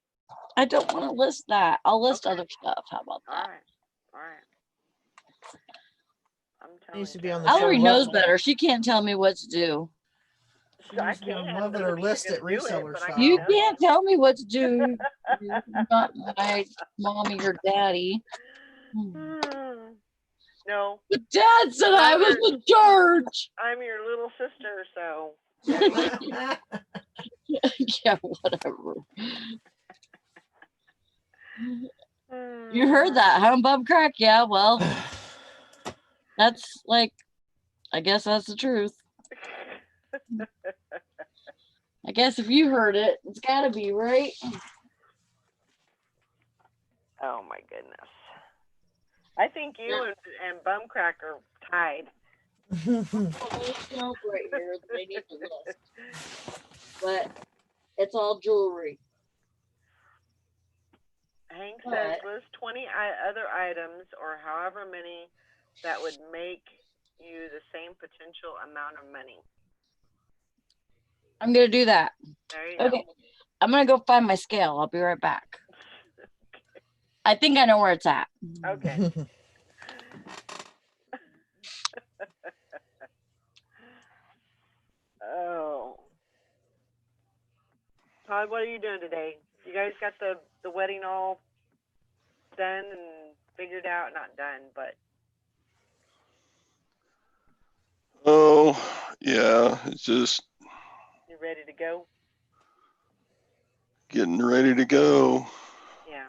I don't want to list that. I'll list Okay. other stuff. How about All that? right. All right. I'm telling Needs to you, be on the Sally. show. Valerie Love- knows better. She can't tell me what to do. I Needs to be on can. loving Doesn't her mean you're list at gonna do it, reseller but I shop. can You tell can't tell me what to do. You're not my mommy or daddy. No, But Dad said I was in charge. I'm your little sister, so. Yeah, whatever. You heard that, huh, Bub Crack? Yeah, well, that's like, I guess that's the truth. I guess if you heard it, it's gotta be, right? Oh my goodness. I think you and Bumcrack are tied. Right here, they need to list. But it's all jewelry. Hank says Alright. list 20 other items or however many that would make you the same potential amount of money. I'm gonna do that. There you Okay. I'm gonna go find my scale. I'll be right back. I think I know where it's at. go. Okay. Oh. Todd, what are you doing today? You guys got the wedding all done and figured out? Not done, but Oh, yeah, it's just you ready to go? getting ready to go. Yeah.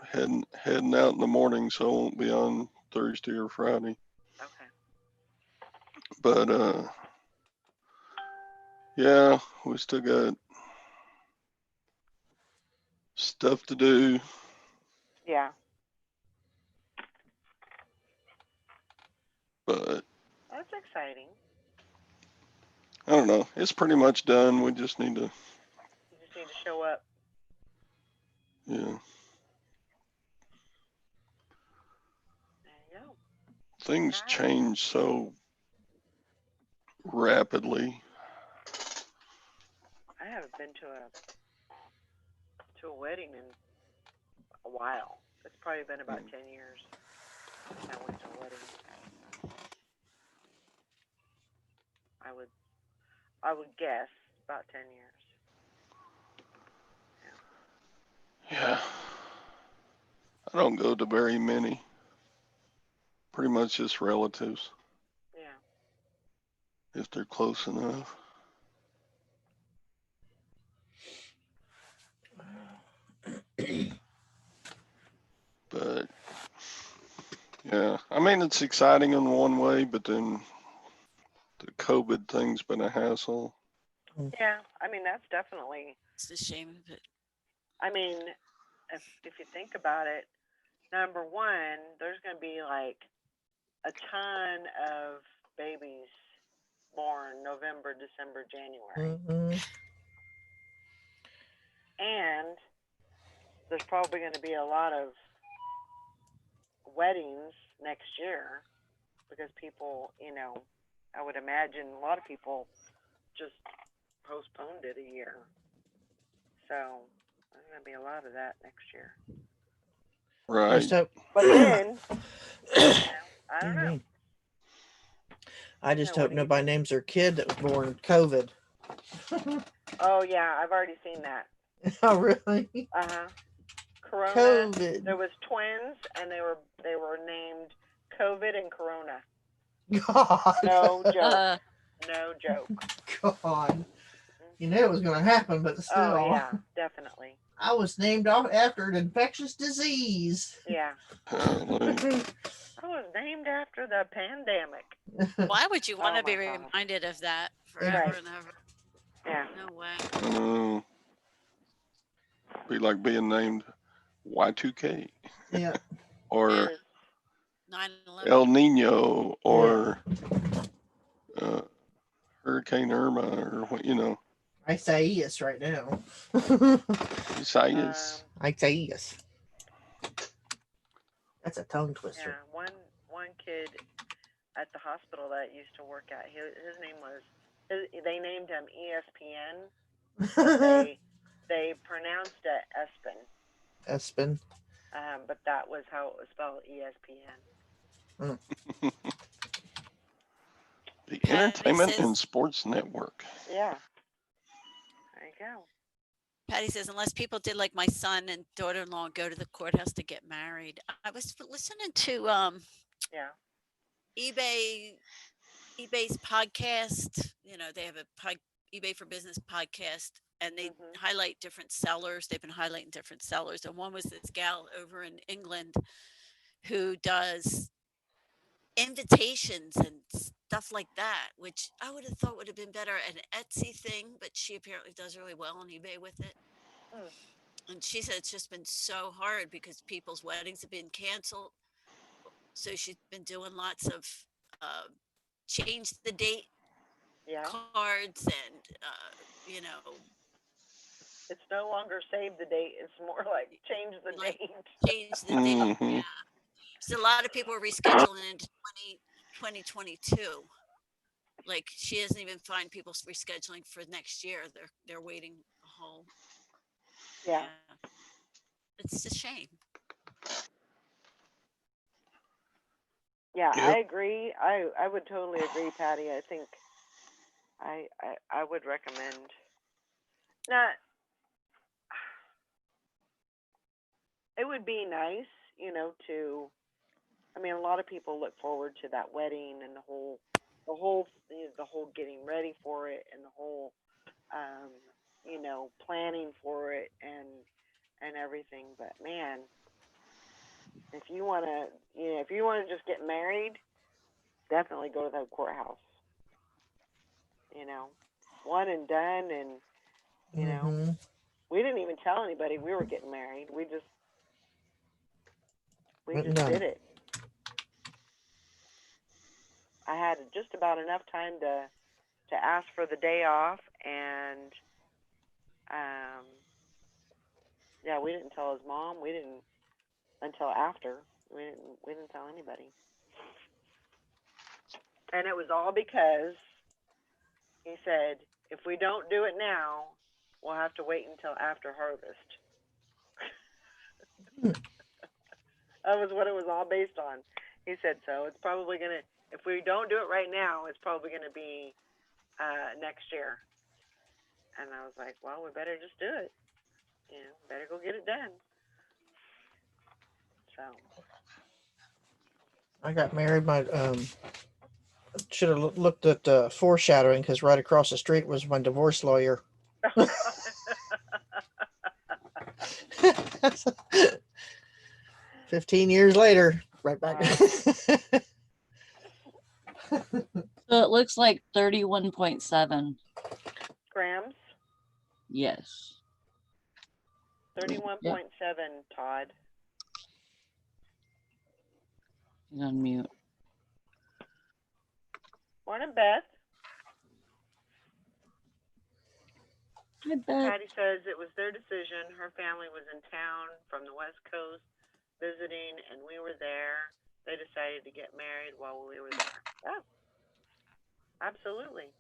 Heading out in the morning, so I won't be on Thursday or Friday. Okay. But yeah, we still got stuff to do. Yeah. But That's exciting. I don't know. It's pretty much done. We just need to, You just need to show up. yeah. There you go. Things Got it. change so rapidly. I haven't been to a wedding in a while. It's probably been about 10 years. I went to a wedding. I would guess about 10 years. Yeah. I don't go to very many. pretty much just relatives Yeah. if they're close enough. But yeah, I mean, it's exciting in one way, but then the COVID thing's been a hassle. Yeah. I mean, that's definitely, It's a shame of it. I mean, if you think about it, number one, there's going to be like a ton of babies born November, December, January. Mhm. And there's probably going to be a lot of weddings next year because people, I would imagine a lot of people just postponed it a year. So there's going to be a lot of that next year. Right. Just hope. But then, I don't know. I just Yeah, what hope do you nobody names their kid that was born COVID. Oh, yeah, I've already seen that. Oh, really? Uh-huh. Corona. COVID. There was twins, and they were named COVID and Corona. God. No joke. Uh, No joke. God. You knew it was going to happen, but still. Oh yeah, definitely. I was named off after an infectious disease. Yeah. Golly. I was named after the pandemic. why would you want Oh to be my gosh. reminded of that Yeah. forever Right. and ever? Yeah. No way. I know. Be like being named Y2K Yeah. or 9/11. El Nino or Hurricane Irma or what, Isaias right now. Isaias. Isaias. That's a tongue twister. Yeah. One kid at the hospital that I used to work at, his name was, they named him ESPN. They pronounced it Espen. Espen. But that was how it was spelled, ESPN. The Patty Entertainment says- and Sports Network. Yeah. There you go. Patty says, unless people did like my son and daughter-in-law go to the courthouse to get married. I was listening to Yeah. eBay's podcast. They have a eBay for Business podcast, and they Mhm. highlight different sellers. They've been highlighting different sellers, and one was this gal over in England who does invitations and stuff like that, which I would have thought would have been better an Etsy thing, but she apparently does really well on eBay with it. Mm. And she said it's just been so hard because people's weddings have been canceled. So she's been doing lots of change the date Yeah. cards and, It's no longer save the date. It's more like change the Like- date. change the date. Mhm. Yeah. So a lot of people are rescheduling into 2022. Like she doesn't even find people rescheduling for next year. They're waiting a whole. Yeah. It's a shame. Yeah, Yep. I agree. I would totally agree, Patty. I think I would recommend not. It would be nice, to. I mean, a lot of people look forward to that wedding and the whole getting ready for it and the whole, planning for it and everything. But man, if you wanna just get married, definitely go to the courthouse. One and done, and Mhm. we didn't even tell anybody we were getting married. We just Went and done did it. it. I had just about enough time to ask for the day off, and yeah, we didn't tell his mom. We didn't until after. We didn't tell anybody. And it was all because he said, if we don't do it now, we'll have to wait until after harvest. That was what it was all based on. He said, so it's probably going to, if we don't do it right now, it's probably going to be next year. And I was like, well, we better just do it. Better go get it done. So, I got married. My should have looked at foreshadowing because right across the street was my divorce lawyer. 15 years later, right back. So it looks like 31.7. Grams, Yes. 31.7, Todd. He's on mute. Morning, Beth. I bet. Patty says it was their decision. Her family was in town from the West Coast visiting, and we were there. They decided to get married while we were there. Yeah, absolutely.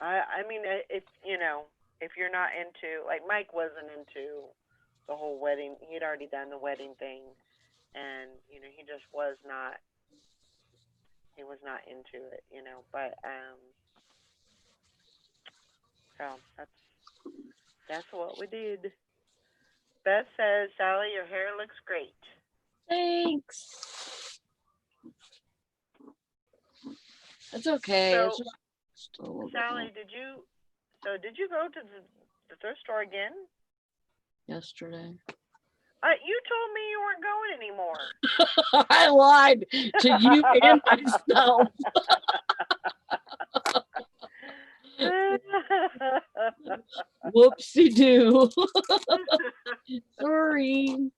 I mean, if you know, if you're not into, like Mike wasn't into the whole wedding. He'd already done the wedding thing, and you know, he just was not. He was not into it, you know. But so that's what we did. Beth says, Sally, your hair looks great. Thanks. It's okay. So, It's just still a little bit Sally, long. did you go to the thrift store again? Yesterday. You told me you weren't going anymore. I lied to you and myself. Whoopsie doo. Sorry.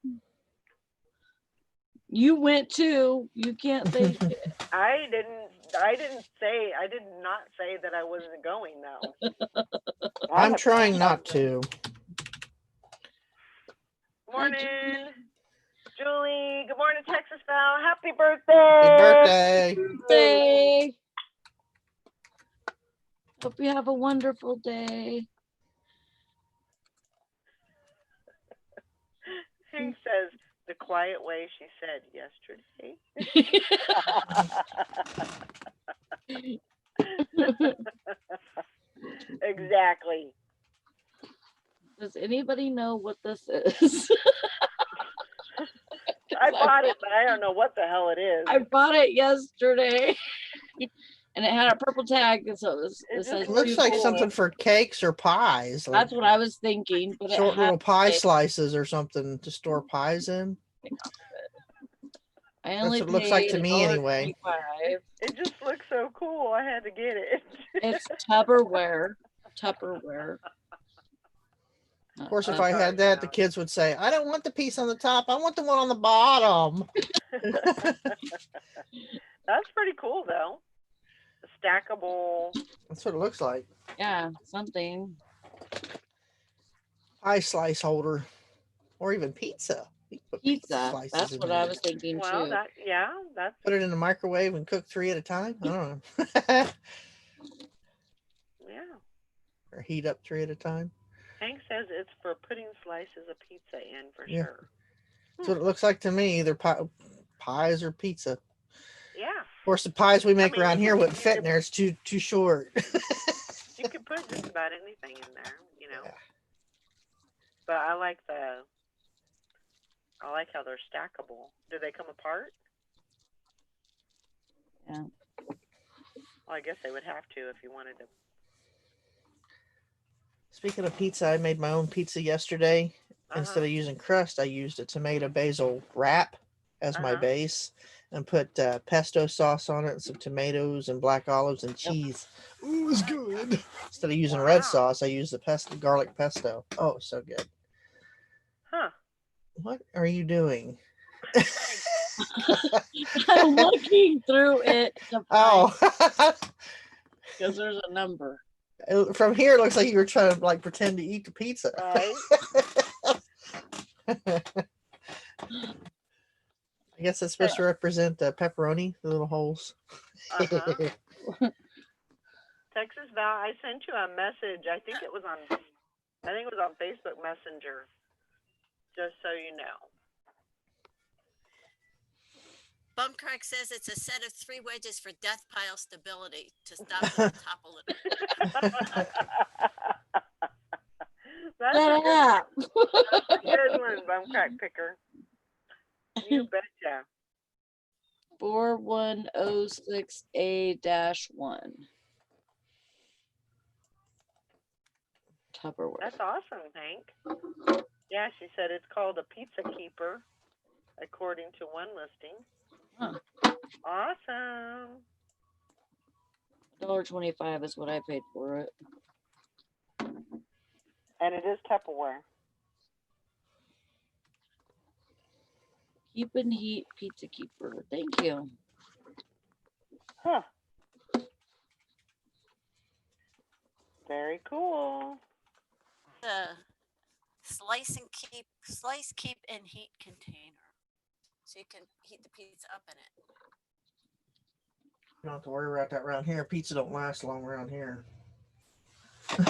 You went too. You can't say shit. I did not say that I wasn't going though. I'm trying not to. Morning, Julie. Good morning, Texas Val. Happy Happy birthday. birthday. Day. Hope you have a wonderful day. He says the quiet way she said yesterday. Exactly. Does anybody know what this is? I bought it, but I don't know what the hell it is. I bought it yesterday. And it had a purple tag, and so it says It looks like cool. something for cakes or pies. Like that's what I was thinking. But short it little had pie a- slices or something to store pies in. I That's only what it looks like to paid me anyway. $1.25. It just looks so cool. I had to get it. It's Tupperware. Tupperware. Of course, if I'm I sorry, had that, the Sally. kids would say, I don't want the piece on the top. I want the one on the bottom. That's pretty cool, though. The stackable. That's what it looks like. Yeah, something. Pie slice holder. Or even pizza. You can put Pizza. slices That's in what there. I was thinking Well, too. that's Put it in the microwave and cook 3 at a time. I don't know. yeah. Or heat up 3 at a time. Hank says it's for putting slices of pizza in for Yeah. sure. That's what it looks like to me. Either pies or pizza. Yeah. Of course, the pies we make mean, around you here could- wouldn't you fit could- in there. It's too short. You could put just about anything in there, you know. Yeah. But I like how they're stackable. Do they come apart? Yeah. Well, I guess they would have to if you wanted to. Speaking of pizza, I made my own pizza yesterday. Instead Uh-huh. of using crust, I used a tomato basil wrap as my Uh-huh. base and put pesto sauce on it, and some tomatoes and black olives and cheese. Ooh, it was good. Instead of using red Wow. sauce, I used the garlic pesto. Oh, it was so good. Huh. What are you doing? I'm looking through it to find Oh, because there's a number. from here, it looks like you were trying to like pretend to eat the pizza. Right. I guess that's supposed to represent pepperoni, the little holes. Uh-huh. Texas Val, I sent you a message. I think it was on Facebook Messenger. Just so you know. Bumcrack says it's a set of 3 wedges for death pile stability to stop them toppling. That's that a app. good one, Bum Crack Picker. You betcha. 4106A-1. Tupperware. That's awesome, Hank. Yeah, she said it's called a Pizza Keeper, according to one listing. Huh. Awesome. $1.25 is what I paid for it. And it is Tupperware. Keep and Heat Pizza Keeper. Thank you. Huh. Very cool. The slice, keep, and heat container. So you can heat the pizza up in it. You don't have to worry about that around here. Pizza don't last long around here. What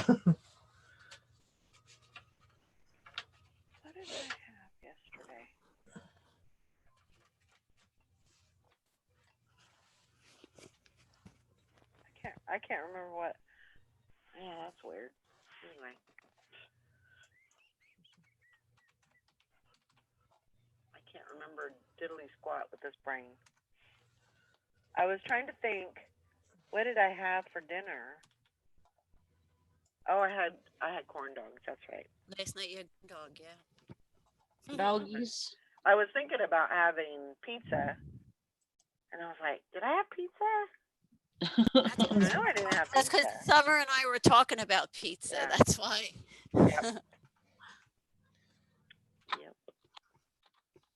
did I have yesterday? I can't remember what. Yeah, that's weird. Anyway. I can't remember diddly squat with this brain. I was trying to think, what did I have for dinner? Oh, I had corn dogs, that's right. Last night you had dog, yeah. Doggies. I was thinking about having pizza, and I was like, did I have pizza? No, I didn't have That's because pizza. Summer and I were talking about pizza. Yeah. That's why. Yep.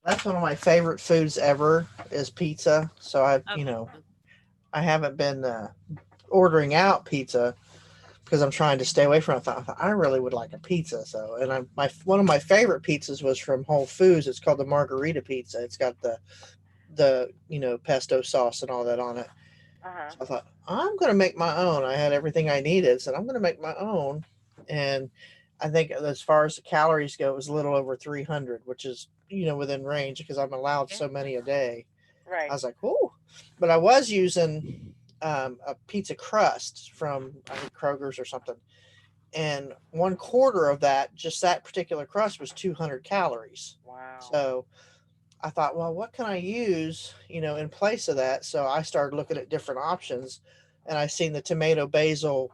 That's one of my favorite foods ever is pizza. So I, Oh, you know, I haven't been ordering out pizza because I'm trying to stay away from it. I thought I really would like a pizza. So, and one of my favorite pizzas was from Whole Foods. It's called the Margarita Pizza. It's got the pesto sauce and all that on it. Uh-huh. So I thought I'm going to make my own. I had everything I needed, so I'm going to make my own. And I think as far as the calories go, it was a little over 300, which is within range because I'm allowed so many a day. Right. I was like, oh, but I was using a pizza crust from I think Kroger's or something, and 1/4 of that, just that particular crust, was 200 calories. Wow. So I thought, well, what can I use, in place of that? So I started looking at different options, and I seen the tomato basil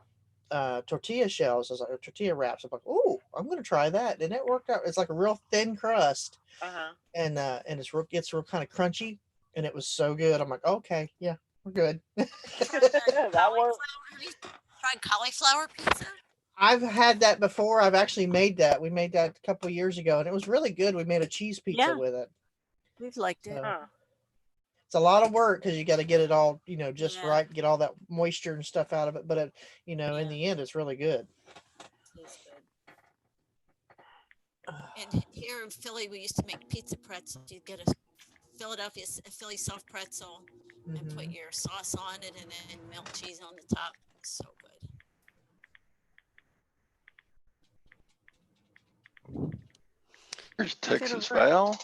tortilla shells. I was like, tortilla wraps. I'm like, oh, I'm gonna try that, and it worked out. It's like a real thin crust, Uh-huh. and it's real kind of crunchy, and it was so good. I'm like, okay, yeah, we're good. That works. Tried cauliflower pizza? I've had that before. I've actually made that. We made that a couple of years ago, and it was really good. We made a cheese pizza Yeah. with it. We've liked it. So, Huh. it's a lot of work because you got to get it all, just Yeah. right, get all that moisture and stuff out of it. But it, in Yeah. the end, it's really good. Tastes good. And here in Philly, we used to make pizza pretzels. You'd get a Philly soft pretzel and put Mhm. your sauce on it and then melt cheese on the top. So good. Here's Texas Val.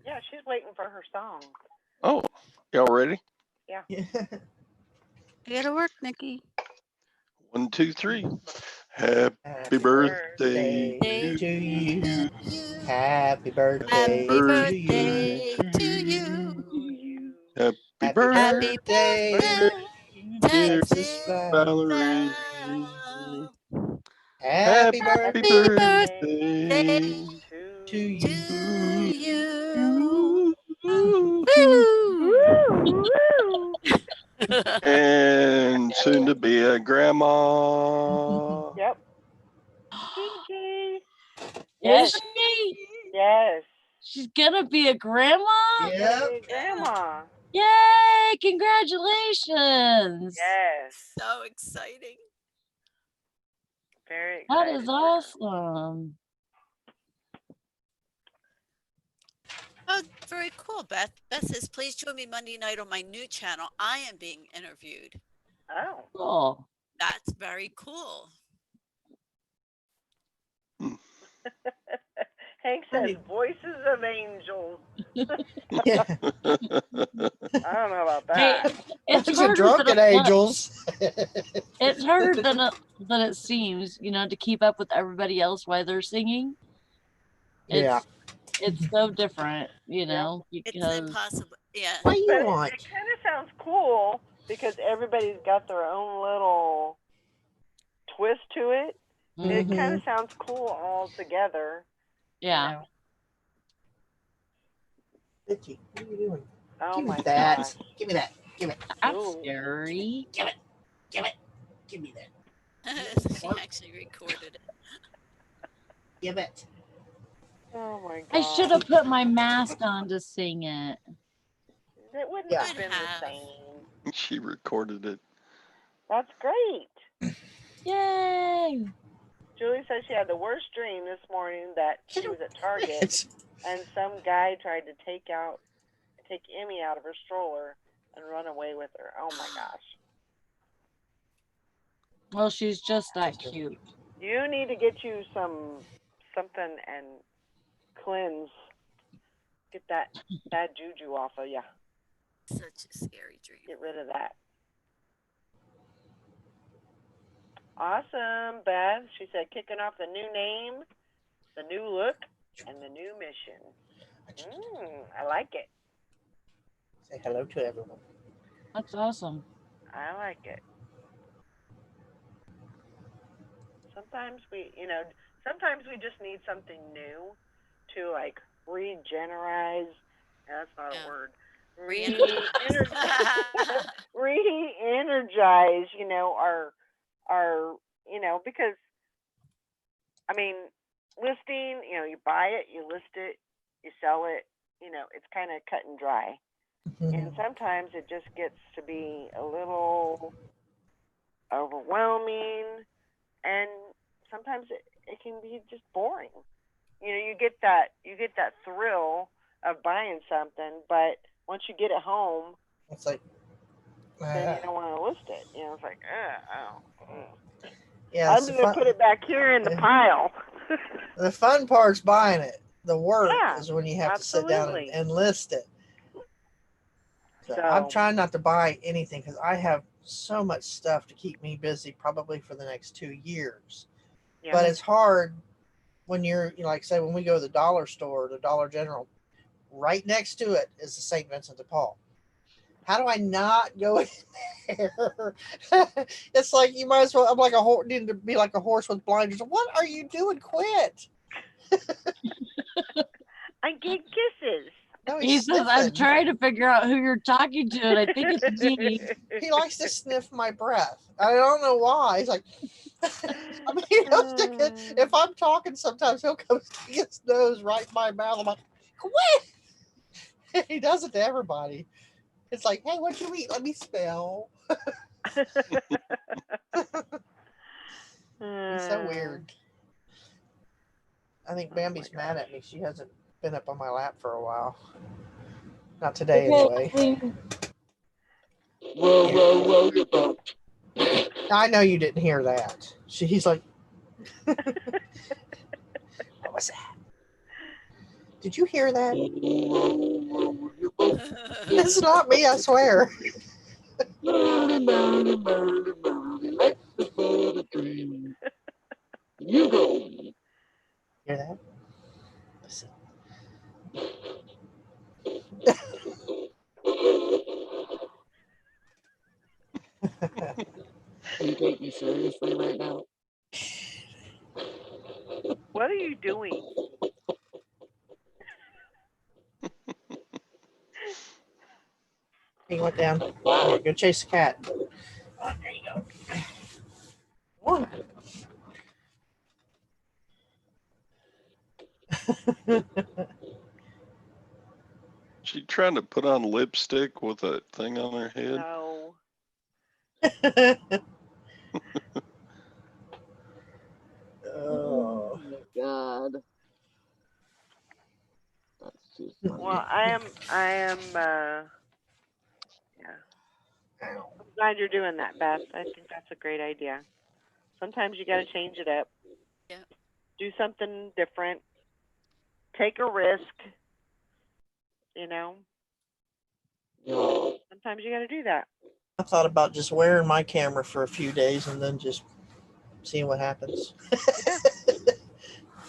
Yeah, she's waiting for her song. Oh, y'all ready? Yeah. I gotta work, Nikki. 1, 2, 3. Happy birthday to you. You. Happy birthday Happy to birthday you. to you. Happy Happy birthday, birthday, Texas Texas Val. Valerie. Happy Happy birthday birthday to to you. you. Woo. And soon to be a grandma. Yep. Gigi. Is Yes. she? Yes. She's gonna be a grandma? Yep. Hey, Grandma. Yay! Congratulations! Yes. So exciting. Very That excited. is for her. awesome. Oh, very cool, Beth. Beth says, please join me Monday night on my new channel. I am being interviewed. Oh. Cool. That's very cool. Hank I said need- voices of angels. Yeah. I don't know about Hey, that. it's Bunch of harder drunken than a, angels. it's harder than than it seems, you know, to keep up with everybody else while they're singing. Yeah. It's so different, you Yeah. know, It's because impossible. Yeah. What do you But it want? kind of sounds cool because everybody's got their own little twist to it. It Mhm. kind of sounds cool all together. yeah. You know? Bitchy, what are you doing? Oh Give me my that. gosh. Give me that. Give it. That's Ooh. scary. Give it. Give it. Give me that. She actually recorded it. Give it. Oh my I gosh. should have put my mask on to sing it. It wouldn't Yeah. have been Could the have. same. She recorded it. That's great. Yay! Julie said she had the worst dream this morning that she was at Target and some guy tried to take Emmy out of her stroller and run away with her. Oh my gosh. Well, she's just that cute. You need to get you something and cleanse. Get that bad juju off of you. Such a scary dream. Get rid of that. Awesome, Beth. She said kicking off the new name, the new look, and the new mission. I like it. Say hello to everyone. That's awesome. I like it. Sometimes sometimes we just need something new to like regenerize. That's not Yeah. a word. Re-energize. Re-energize, our, because, I mean, listing, you buy it, you list it, you sell it, it's kind of cut and dry. And sometimes it just gets to be a little overwhelming, and sometimes it can be just boring. You get that thrill of buying something, but once you get it home, It's like, then you don't want to list it. It's like, yeah. I'm going to put it back here in the pile. The fun part's buying it. The work Yeah, is when you have to sit down absolutely. and list it. So So- I'm trying not to buy anything because I have so much stuff to keep me busy probably for the next 2 years. Yeah. But it's hard when you're, like say when we go to the dollar store, the Dollar General, right next to it is the St. Vincent de Paul. How do I not go in there? It's like you might as well. I'm like a horse, needing to be like a horse with blinders. What are you doing? Quit! I get kisses. No, He he's says, I'm sniffing. trying to figure out who you're talking to, and I think it's me. He likes to sniff my breath. I don't know why. He's like, I mean, he'll stick it. If I'm talking, sometimes he'll come stick his nose right in my mouth. I'm like, quit! He does it to everybody. It's like, hey, what'd you eat? Let me smell. He's so weird. I think Bambi's mad at me. She hasn't been up on my lap for a while. Not today, anyway. Row your boat. I know you didn't hear that. He's like, what was that? Did you hear that? Row your boat. It's not me, I swear. Merrily, merrily, merrily, merrily, life is but a dream. You go. Hear that? Listen. Can you take me seriously right now? What are you doing? He went down. Here, go chase the cat. Oh, there you go. One. She trying to put on lipstick with a thing on her head. No. Oh. my God. That's too funny. Well, I am. Yeah. Ow. I'm glad you're doing that, Beth. I think that's a great idea. Sometimes you got to change it up. Yeah. Do something different. Take a risk. Yeah. Sometimes you got to do that. I thought about just wearing my camera for a few days and then just seeing what happens.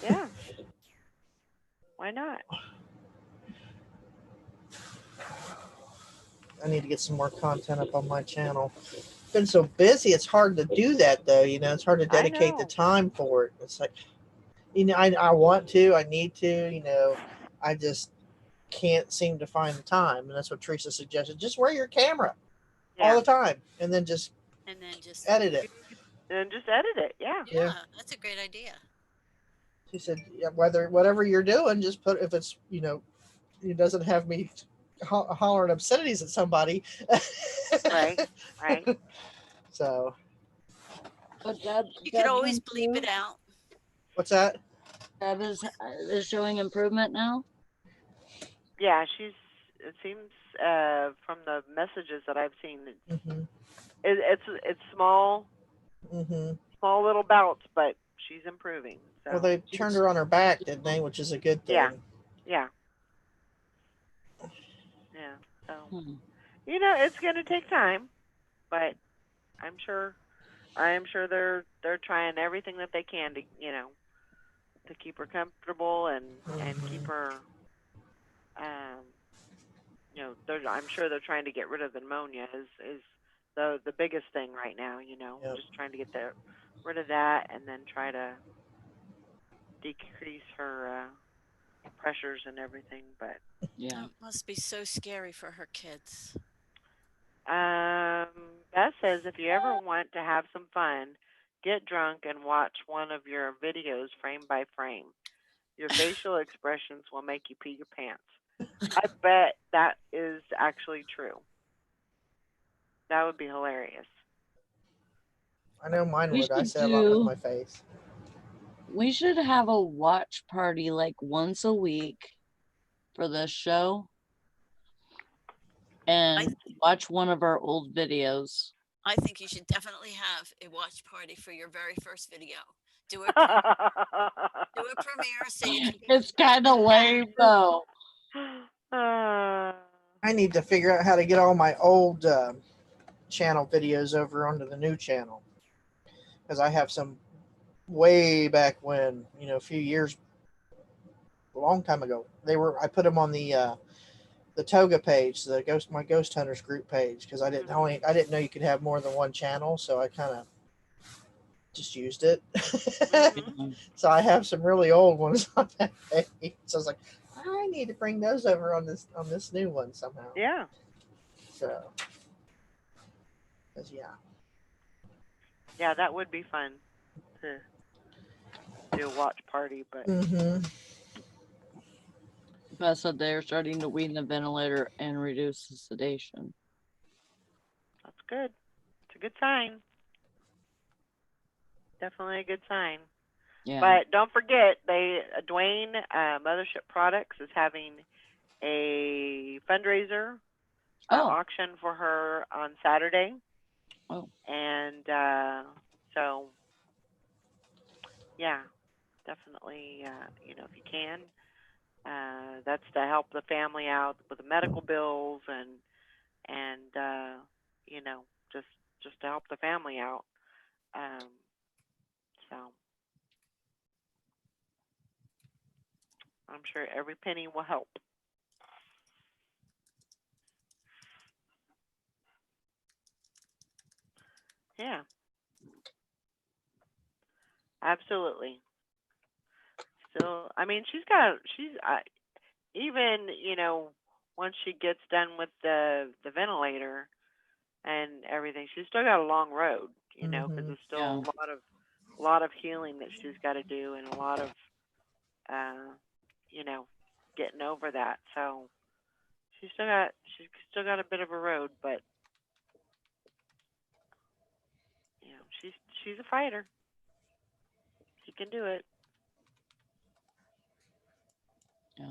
Yeah. Why not? I need to get some more content up on my channel. Been so busy, it's hard to do that though. It's hard to I dedicate the know. time for it. It's like, I want to, I need to, I just can't seem to find the time. And that's what Teresa suggested. Just wear your camera all Yeah. the time and then just And then just, edit it. And just edit it. Yeah. yeah, that's a great idea. She said, yeah, whatever you're doing, just put, if it's, it doesn't have me hollering obscenities at somebody. Right. Right. So, But Deb, You could Deb always bleep it improved? out. what's that? Deb is showing improvement now. Yeah. It seems from the messages that I've seen, Mm-hmm. it's small little bouts, but she's improving. So. Well, they turned her on her back, didn't they? Which is a good thing. Yeah. Yeah. Yeah. So Hmm. it's going to take time, but I'm sure they're trying everything that they can to to keep her comfortable and keep her I'm sure they're trying to get rid of the pneumonia is the biggest thing right now. Yep. Just trying to get rid of that and then try to decrease her pressures and everything. But Yeah. It must be so scary for her kids. Beth says if you ever want to have some fun, get drunk and watch one of your videos frame by frame. Your facial expressions will make you pee your pants. I bet that is actually true. That would be hilarious. I know mine We would. I should say a lot with do- my face. We should have a watch party like once a week for this show and watch one of our old videos. I think you should definitely have a watch party for your very first video. Do a premiere so you can. It's kind of lame though. I need to figure out how to get all my old channel videos over onto the new channel, because I have some way back when, a few years, a long time ago. I put them on the Toga page, my Ghost Hunters group page, because I didn't know you could have more than one channel, so I kind of just used it. So I have some really old ones on that page. So I was like, I need to bring those over on this new one somehow. Yeah. So, 'cause, yeah. Yeah, that would be fun to do a watch party, but Beth said they're starting to wean the ventilator and reduce the sedation. that's good. It's a good sign. Definitely a good sign. Yeah. But don't forget, Dwayne Mothership Products is having a fundraiser auction for her on Saturday. Oh. And so, yeah, definitely, if you can, that's to help the family out with the medical bills and just to help the family out. So I'm sure every penny will help. Yeah. Absolutely. Still, I mean, she's even, once she gets done with the ventilator and everything, she's still got a long road, because there's still a lot of healing that she's got to do and a lot of, getting over that. So she's still got a bit of a road, but she's a fighter. She can do it. Yeah.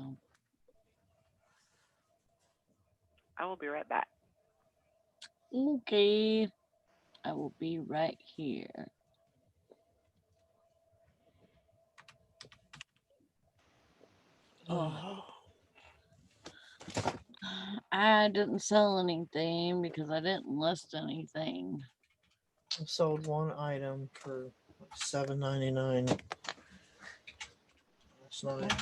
I will be right back. Okay. I will be right here. Oh. I didn't sell anything because I didn't list anything. I sold one item for $7.99. That's not a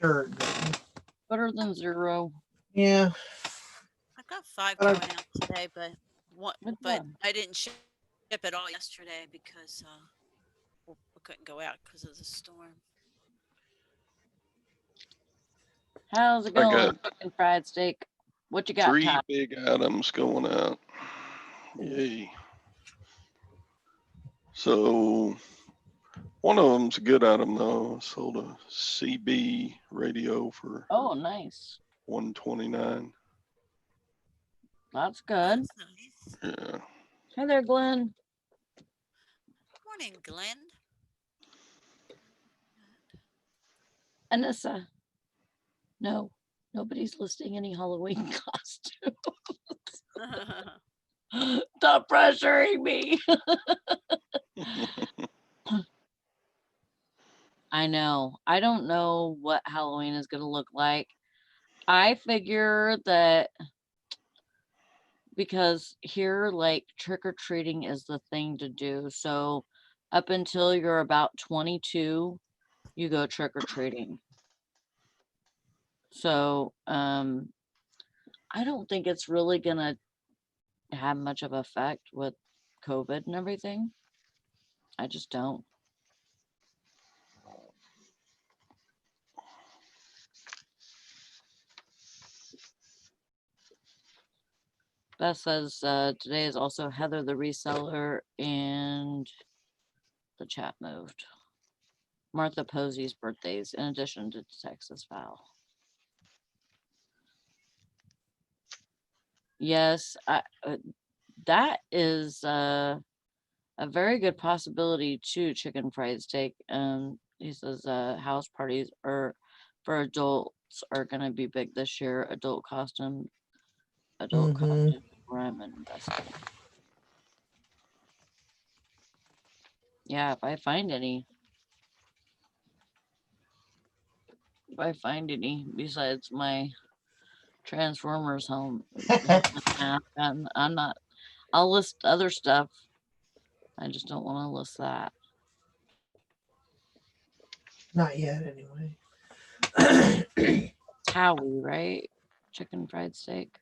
shirt. but- Better than zero. Yeah. I've got 5 But I- going out today, but Good but job. I didn't ship it all yesterday because we couldn't go out because of the storm. How's it I going? got Chicken fried steak. What you got, 3 Todd? big items going out. Yay. So one of them's a good item though. I sold a CB radio for Oh, nice. $129. That's good. That's nice. Yeah. Hey there, Glenn. Morning, Glenn. Anissa. No, nobody's listing any Halloween costumes. Stop pressuring me. I know. I don't know what Halloween is going to look like. I figure that because here, like, trick or treating is the thing to do. So up until you're about 22, you go trick or treating. So I don't think it's really going to have much of effect with COVID and everything. I just don't. Beth says today is also Heather the reseller, and the chat moved. Martha Posey's birthdays in addition to Texas Val. Yes, that is a very good possibility too. Chicken fried steak. He says house parties are for adults are gonna be big this year. Adult costumes, where I'm investing. Yeah, if I find any besides my Transformers home, and I'm not. I'll list other stuff. I just don't want to list that. Not yet, anyway. Howie, right? Chicken fried steak.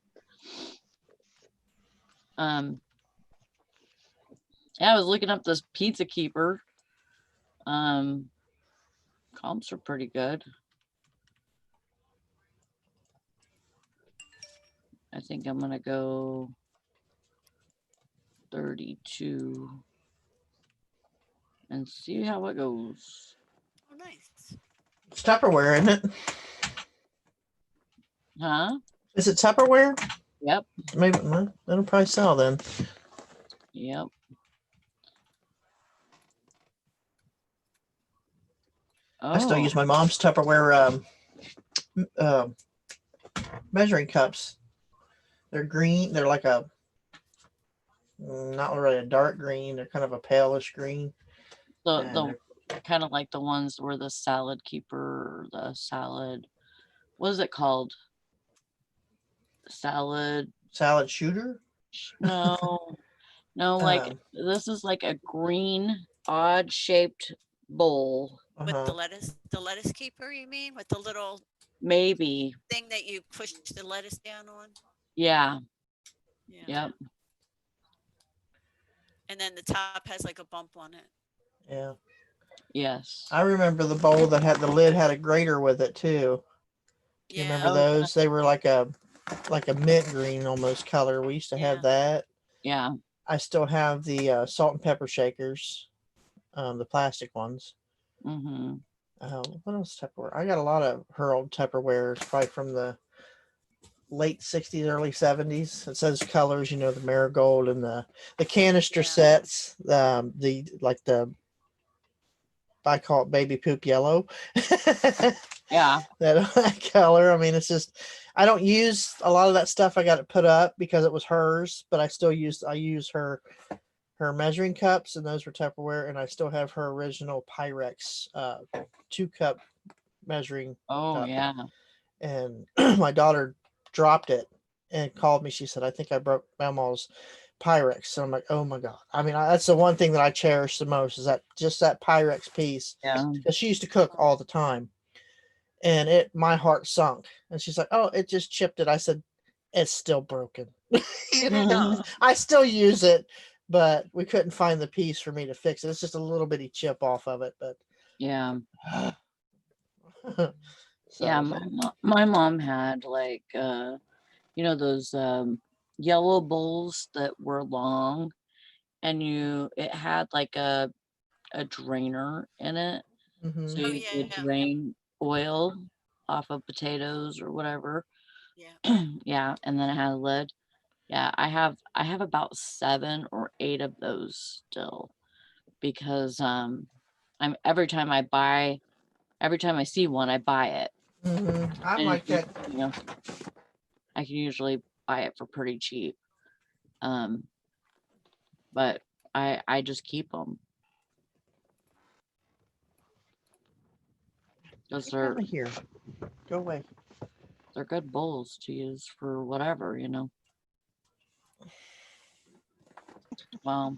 Yeah, I was looking up this Pizza Keeper. Comps are pretty good. I think I'm gonna go 32 and see how it goes. Oh, nice. It's Tupperware, isn't it? Huh? Is it Tupperware? Yep. Maybe it'll probably sell then. Yep. I still use Oh, my mom's Tupperware measuring cups. They're green. They're like a not really a dark green. They're kind of a palish green. the kind of like the ones where the salad keeper or the salad, what is it called? Salad shooter. No, like this is like a green odd shaped bowl. With the Uh-huh. lettuce keeper, you mean? With the little Maybe. thing that you push the lettuce down on? Yeah. Yeah. Yep. And then the top has like a bump on it. Yeah. Yes. I remember the bowl that had the lid had a grater with it too. Do you remember Oh, those? They were like a mint green almost color. We used to have that. Yeah. I still have the salt and pepper shakers, the plastic ones. Mm-hmm. What else Tupperware? I got a lot of her old Tupperwares, probably from the late 60s, early 70s. It says colors, the marigold and the canister sets, I call it baby poop yellow. Yeah. that color. I mean, it's just, I don't use a lot of that stuff. I got it put up because it was hers, but I use her measuring cups, and those were Tupperware, and I still have her original Pyrex 2-cup measuring Oh, cup. yeah. And my daughter dropped it and called me. She said, I think I broke Mama's Pyrex. So I'm like, oh my god. I mean, that's the one thing that I cherish the most is that just that Pyrex piece. Yeah. Because she used to cook all the time, and my heart sunk. And she's like, oh, it just chipped it. I said, it's still broken. I still use it, but we couldn't find the piece for me to fix it. It's just a little bitty chip off of it, but Yeah. so, Yeah. My mom had like, you know, those yellow bowls that were long, and it had like a drainer in it, so mhm. Oh, you could yeah. drain oil off of potatoes or whatever. Yeah. Yeah, and then it had a lid. Yeah, I have about 7 or 8 of those still because I'm every time I see one, I buy it. I'm And like that. you know, I can usually buy it for pretty cheap. But I just keep them. Those Get are out of here. Go away. they're good bowls to use for whatever, you know. Well,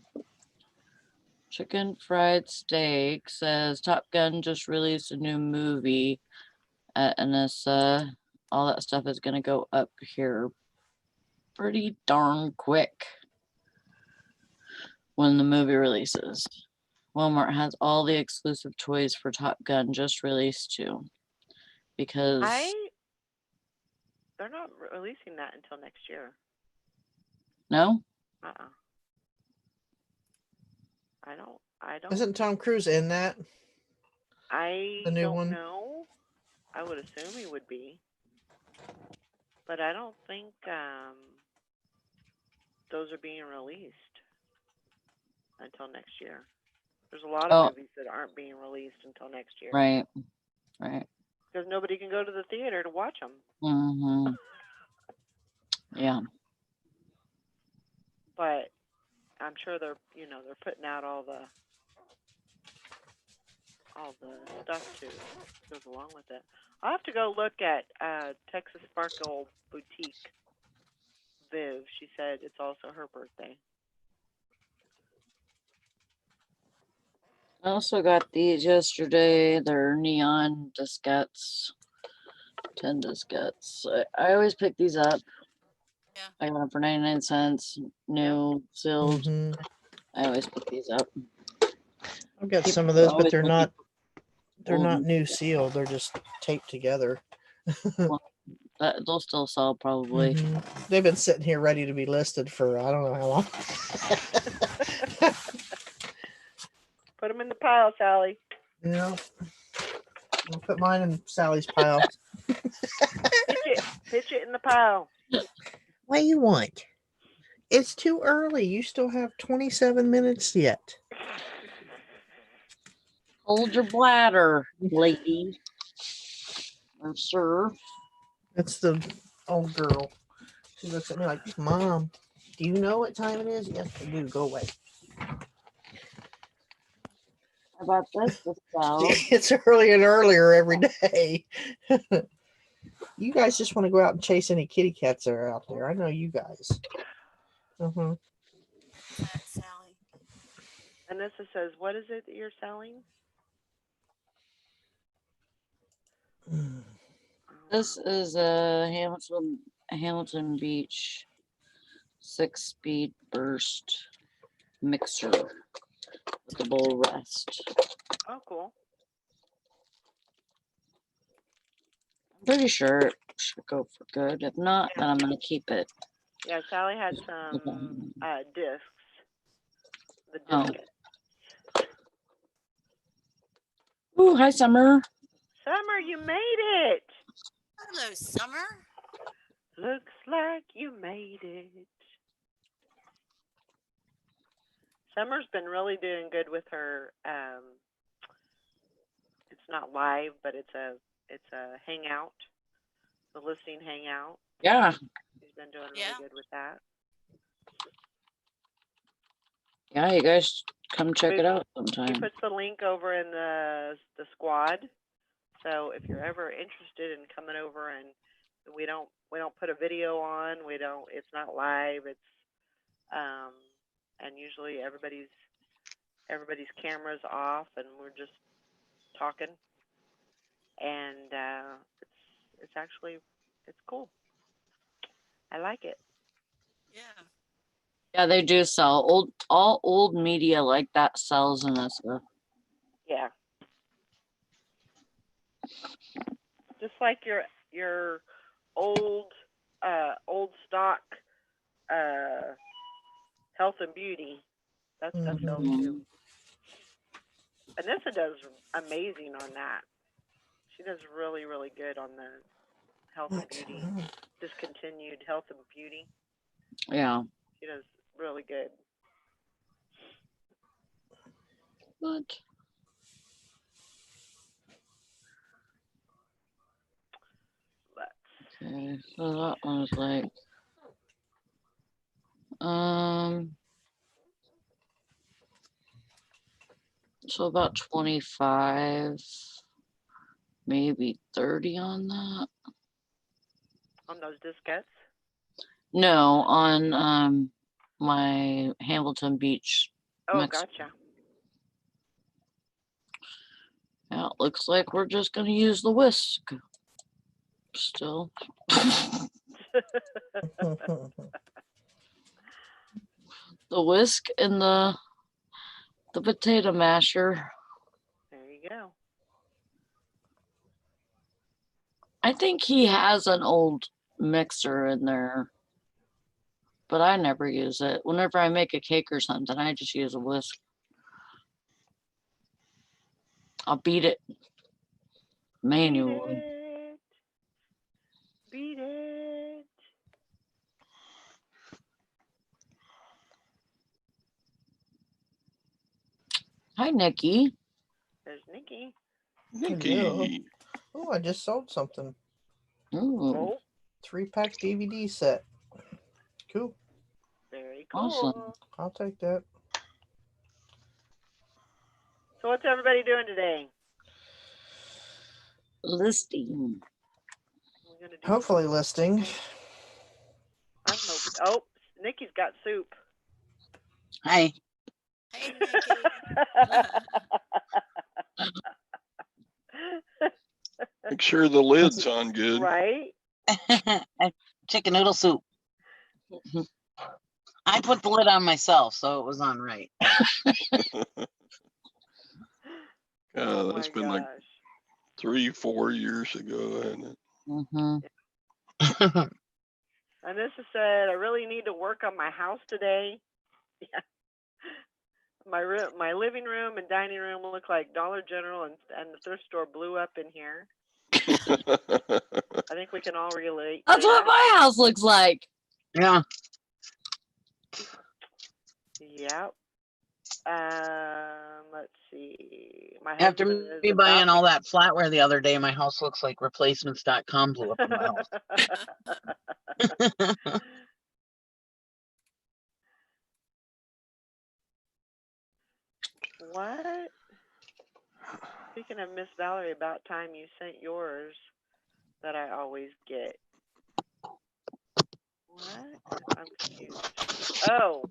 Chicken Fried Steak says Top Gun just released a new movie, and this all that stuff is gonna go up here pretty darn quick when the movie releases. Walmart has all the exclusive toys for Top Gun just released too, because They're not releasing that until next year. no, I don't. Isn't Tom Cruise in that? I the new don't one? know. I would assume he would be, but I don't think those are being released until next year. There's a lot of Oh. movies that aren't being released until next year. right, Because nobody can go to the theater to watch them. mm-hmm. Yeah, But I'm sure they're putting out all the stuff too goes along with it. I'll have to go look at Texas Sparkle Boutique Viv. She said it's also her birthday. I also got these yesterday. They're neon diskettes, 10 diskettes. I always pick these up. Yeah. I got them for 99 cents, new, sealed. Mhm. I always pick these up. I've got People some of are those, but always they're looking not. for They're old not ones. new sealed. They're just taped together. They'll still sell probably. Mhm. They've been sitting here ready to be listed for I don't know how long. Put them in the pile, Sally. Yeah. I'll put mine in Sally's pile. Pitch it in the pile. What do you want? It's too early. You still have 27 minutes yet. Hold your bladder, lady. Or sir. That's the old girl. She looks at me like, Mom, do you know what time it is? Yes, I do. Go away. How about this, Estelle? It's earlier and earlier every day. You guys just want to go out and chase any kitty cats that are out there. I know you guys. Uh-huh. That Sally. Anissa says, what is it that you're selling? This is a Hamilton Beach 6-speed burst mixer with a bowl rest. Oh, cool. I'm pretty sure it should go for good. If not, then I'm gonna keep it. Yeah, Sally had some discs. The Oh. disc. Ooh, hi, Summer. Summer, you made it. Hello, Summer. Looks like you made it. Summer's been really doing good with her. It's not live, but it's a hangout, the listening hangout. Yeah. She's been doing really good with that. Yeah, you guys come check it out She sometime. puts the link over in the squad. So if you're ever interested in coming over, and we don't put a video on, it's not live. And usually everybody's cameras off, and we're just talking. And it's actually cool. I like it. Yeah. Yeah, they do sell all old media like that sells in this stuff. Yeah. Just like your old stock health and beauty. That stuff sells too. Anissa does amazing on that. She does really, really good on the health and beauty, discontinued health and beauty. Yeah. She does really good. What? Okay, so that one's like, so about 25, maybe 30 on that. On those diskettes? No, on my Hamilton Beach. Oh, mix. gotcha. Yeah, it looks like we're just gonna use the whisk. Still. The whisk and the potato masher. There you go. I think he has an old mixer in there, but I never use it. Whenever I make a cake or something, I just use a whisk. I'll beat it manually. Beat it. Hi, Nikki. There's Nikki. Nikki. Oh, I just sold something. Ooh, Oh, 3-pack DVD set. Cool. very cool. awesome. I'll take that. So what's everybody doing today? Listing. We're gonna do Hopefully listing. I'm hoping. Oh, Nikki's got soup. Hi. Hey, Nikki. Make sure the lid's on good. Right? Chicken noodle soup. I put the lid on myself, so it was on right. Oh That's my been like gosh. 3-4 years ago, hasn't it? Mm-hmm. Anissa said, I really need to work on my house today. Yeah. My living room and dining room look like Dollar General, and the thrift store blew up in here. I think we can all relate. That's what my house looks like. Yeah. Yep. Let's see. My After husband is me buying about all that flatware the other day, my house looks like replacements.com blew up in my house. What? Speaking of Miss Valerie, about time you sent yours that I always get. What? I'm confused. Oh,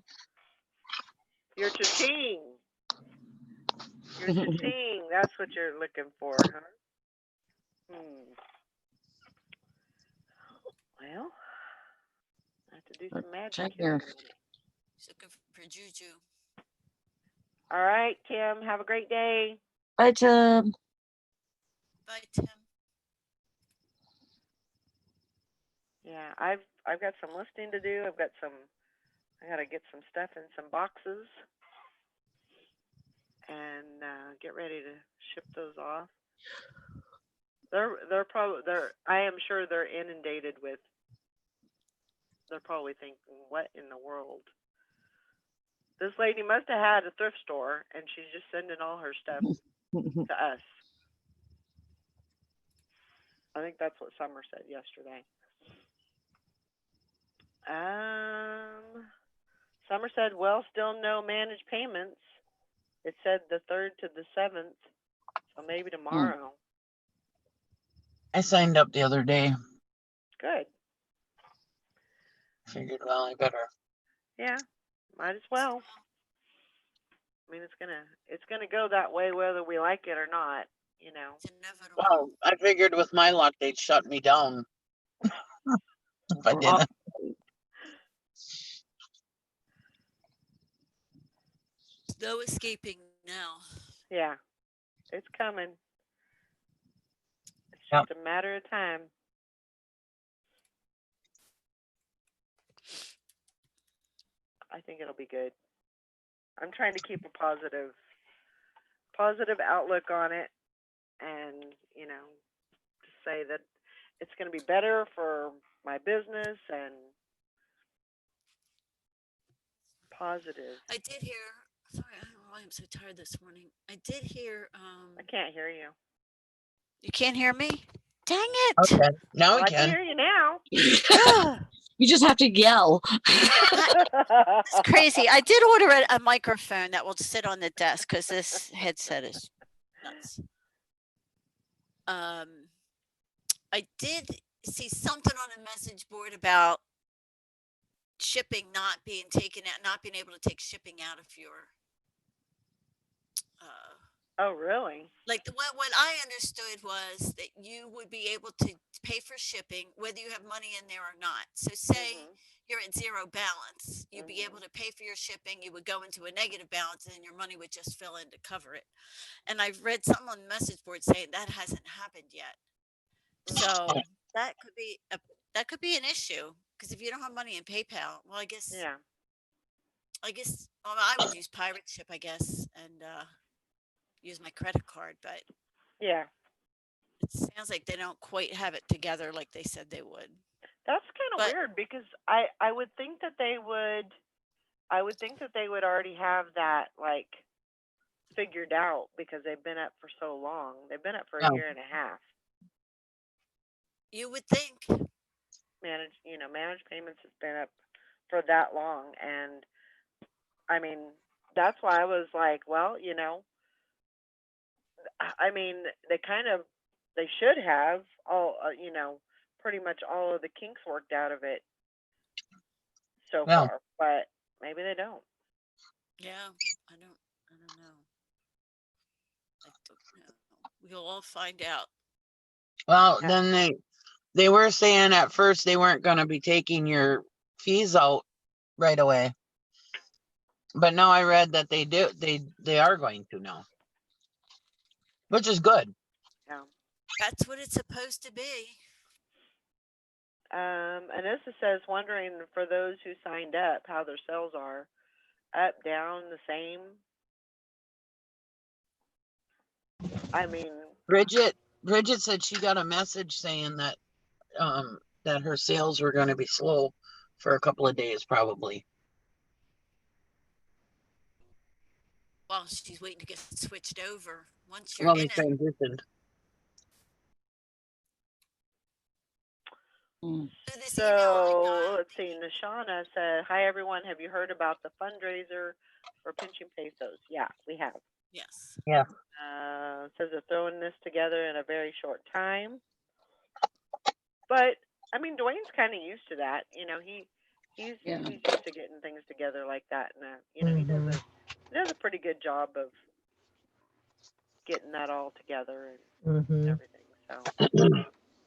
your cha-ching. Your cha-ching. That's what you're looking for, huh? Well, I have to do some magic Check here. your He's looking for Juju. All right, Kim. Have a great day. Bye, Tim. Bye, Tim. Yeah, I've got some listing to do. I gotta get some stuff in some boxes and get ready to ship those off. I am sure they're inundated with. They're probably thinking, what in the world? This lady must have had a thrift store, and she's just sending all her stuff to us. I think that's what Summer said yesterday. Summer said, well, still no managed payments. It said the 3rd to the 7th, so maybe tomorrow. I signed up the other day. Good. Figured, well, I better. Yeah. Might as well. I mean, it's gonna go that way whether we like it or not. You know. It's inevitable. Well, I figured with my luck they'd shut me down if I didn't. There's no escaping now. Yeah, it's coming. It's Yep. just a matter of time. I think it'll be good. I'm trying to keep a positive outlook on it, and to say that it's going to be better for my business and positive. I did hear. Sorry, I don't know why I'm so tired this morning. I did hear. I can't hear you. You can't hear me? Dang it! Okay, now Well, we I can can. hear you now. You just have to yell. It's crazy. I did order a microphone that will sit on the desk because this headset is nuts. I did see something on a message board about shipping not being taken out, not being able to take shipping out of your. Oh, really? Like what I understood was that you would be able to pay for shipping whether you have money in there or not. So say you're at zero balance, you'd be able to pay for your shipping. You would go into a negative balance, and then your money would just fill in to cover it. And I've read something on the message board saying that hasn't happened yet. So that could be an issue because if you don't have money in PayPal, well, I guess well, I would use Pirate Ship, I guess, and use my credit card, but Yeah. it sounds like they don't quite have it together like they said they would. That's kind of But- weird because I would think that they would already have that like figured out because they've been up for so long. They've been up for a Oh. year and a half. You would think. Managed payments has been up for that long, and I mean that's why I was like, well, I mean they should have all pretty much all of the kinks worked out of it so Well. far, but maybe they don't. Yeah, I don't know. I don't know. We'll all find out. Well, Yeah. then they were saying at first they weren't going to be taking your fees out right away. But now I read that they do. They are going to now, which is good. Yeah. That's what it's supposed to be. Anissa says, wondering for those who signed up, how their sales are. Up, down, the same. I mean, Bridget said she got a message saying that that her sales were going to be slow for a couple of days probably. Well, she's waiting to get switched over. Once you're Well, in they it, transitioned. this email I so got, let's see. Nashana said, "Hi everyone. Have you heard about the fundraiser for Pinching Pesos?" Yeah, we have. yes. Says they're throwing this together in a very short time. But I mean, Dwayne's kind of used to that. He's used to getting things together like that, and he does a pretty good job of getting that all together and everything. So.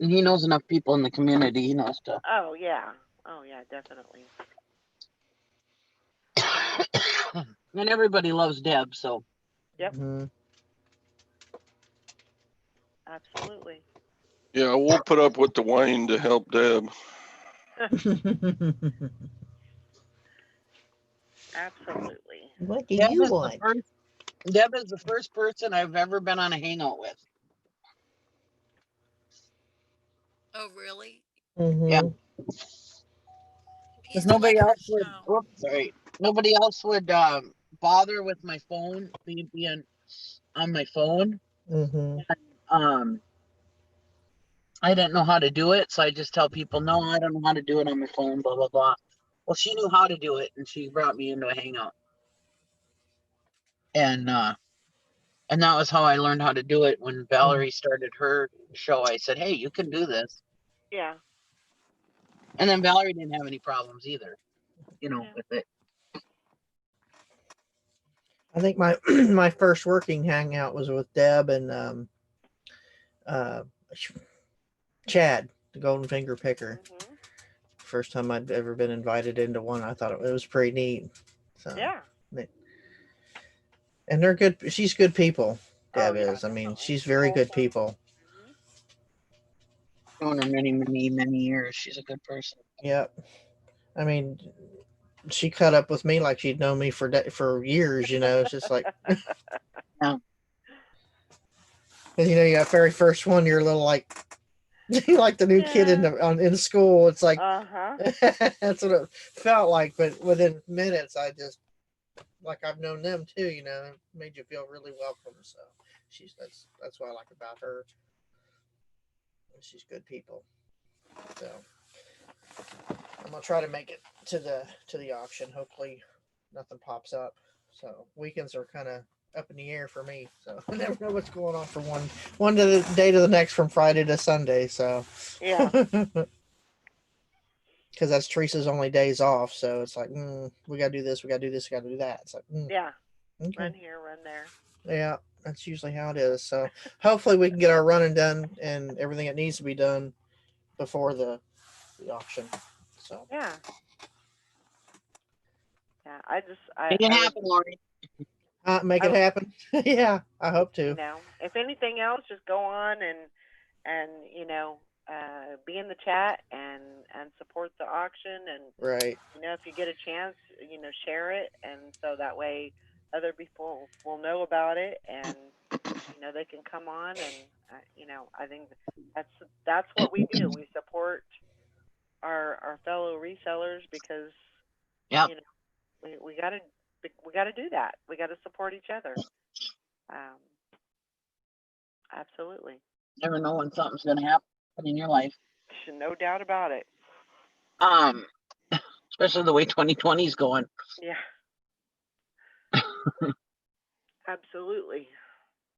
And he knows enough people in the community. He knows to. Oh yeah, definitely. And everybody loves Deb, so. Yep. Absolutely. Yeah, we'll put up with Dwayne to help Deb. Absolutely. What do Deb you is want? Deb is the first person I've ever been on a hangout with. Oh, really? Yeah. Because nobody else would. Oops, sorry. Nobody else would bother with my phone being on my phone. I didn't know how to do it, so I just tell people, no, I don't know how to do it on my phone. Blah blah blah. Well, she knew how to do it, and she brought me into a hangout. And that was how I learned how to do it. When Valerie started her show, I said, hey, you can do this. Yeah. And then Valerie didn't have any problems either, with it. I think my my first working hangout was with Deb and uh, Chad, the Golden Finger Picker. Mhm. First time I'd ever been invited into one. I thought it was pretty neat. So Yeah. and they're good. She's good people. Oh Deb yeah. is. I mean, Definitely. she's very good Wholesome. people. Mhm. Known her many years. She's a good person. Yep. I mean, she cut up with me like she'd known me for years. You know, it's just like Yeah. you know, that very first one, you're a little like you like the new kid in Yeah. in school. It's like Uh-huh. that's what it felt like. But within minutes, I just like I've known them too. You know, it made you feel really welcome. So that's what I like about her. She's good people. So I'm gonna try to make it to the auction. Hopefully, nothing pops up. So weekends are kind of up in the air for me. So I never know what's going on from one to the day to the next, from Friday to Sunday. So Yeah. because that's Teresa's only days off. So it's like we gotta do this, we gotta do this, we gotta do that. It's like Yeah. okay, Run here, run there. yeah, that's usually how it is. So hopefully we can get our running done and everything that needs to be done before the auction. So Yeah. Yeah. I just Make it I would, happen, Lori. make I it would, happen. Yeah, I hope to. you know, if anything else, just go on and you know, be in the chat and support the auction, and Right. you know, if you get a chance, you know, share it, and so that way other people will know about it, and you know, they can come on, and you know, I think that's what we do. We support our fellow resellers because Yep. you know we gotta do that. We gotta support each other. Um, absolutely, Never know when something's gonna happen in your life. no doubt about it. Especially the way 2020 is going. Yeah, absolutely.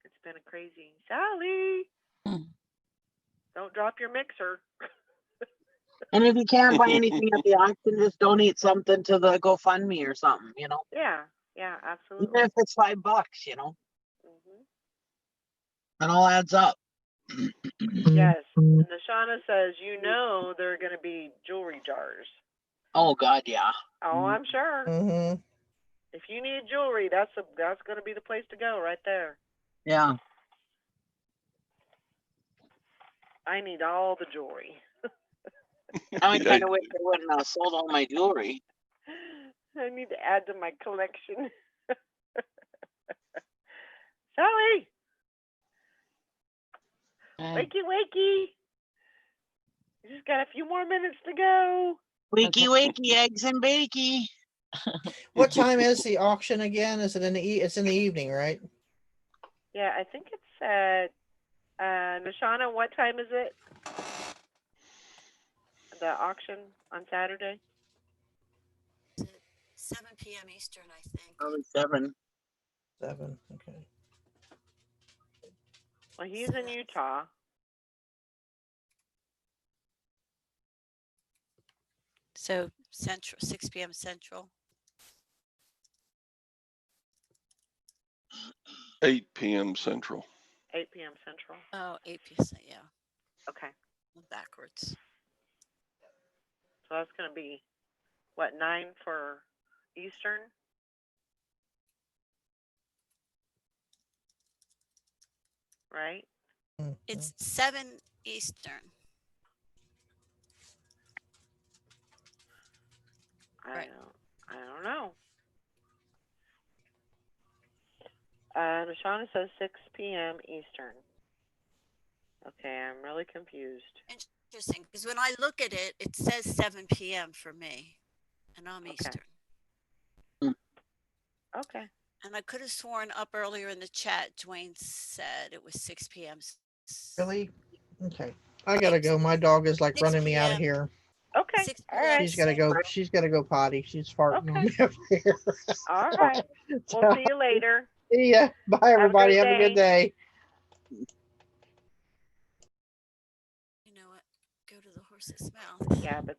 It's been a crazy. Sally, Hmm. don't drop your mixer. And if you can't buy anything at the auction, just donate something to the GoFundMe or something, you know. Yeah, yeah, Even absolutely. if it's $5, you know, Hmm. it all adds up. Yes, and Nashana says, you know, there are going to be jewelry jars. Oh God, yeah. Oh, I'm sure. Mm-hmm. If you need jewelry, that's going to be the place to go right there. Yeah. I need all the jewelry. I Yeah, kind of wish I wouldn't have sold all my jewelry. I need to add to my collection. Sally, Okay. wakey. You just got a few more minutes to go. Wakey, wakey, eggs and bakey. What time is the auction again? Is it in it's in the evening, right? Yeah, I think it's at Nashana. What time is it? The auction on Saturday. 7 p.m. Eastern, I think. Probably 7. 7. Okay. Well, he's in Utah. So Central, 6 p.m. Central. 8 p.m. Central. 8 p.m. Central. Oh, 8 p.m. Yeah, Okay. I'm backwards. So that's going to be, what, 9 for Eastern? Right? It's 7 Eastern. Right. I don't know. Nashana says 6 p.m. Eastern. Okay, I'm really confused. Interesting, because when I look at it, it says 7 p.m. for me, and I'm Okay. Eastern. Okay. And I could have sworn up earlier in the chat, Dwayne said it was 6 p.m. Really? Okay. I gotta go. My dog is like 6 running me out of p.m. here. Okay. 6 All p.m. right. She's gotta go. She's gotta go potty. She's farting on Okay. me over here. All right. We'll see you later. See ya. Bye, everybody. Have a good day. You know what? Go to the horse's mouth. Yeah, but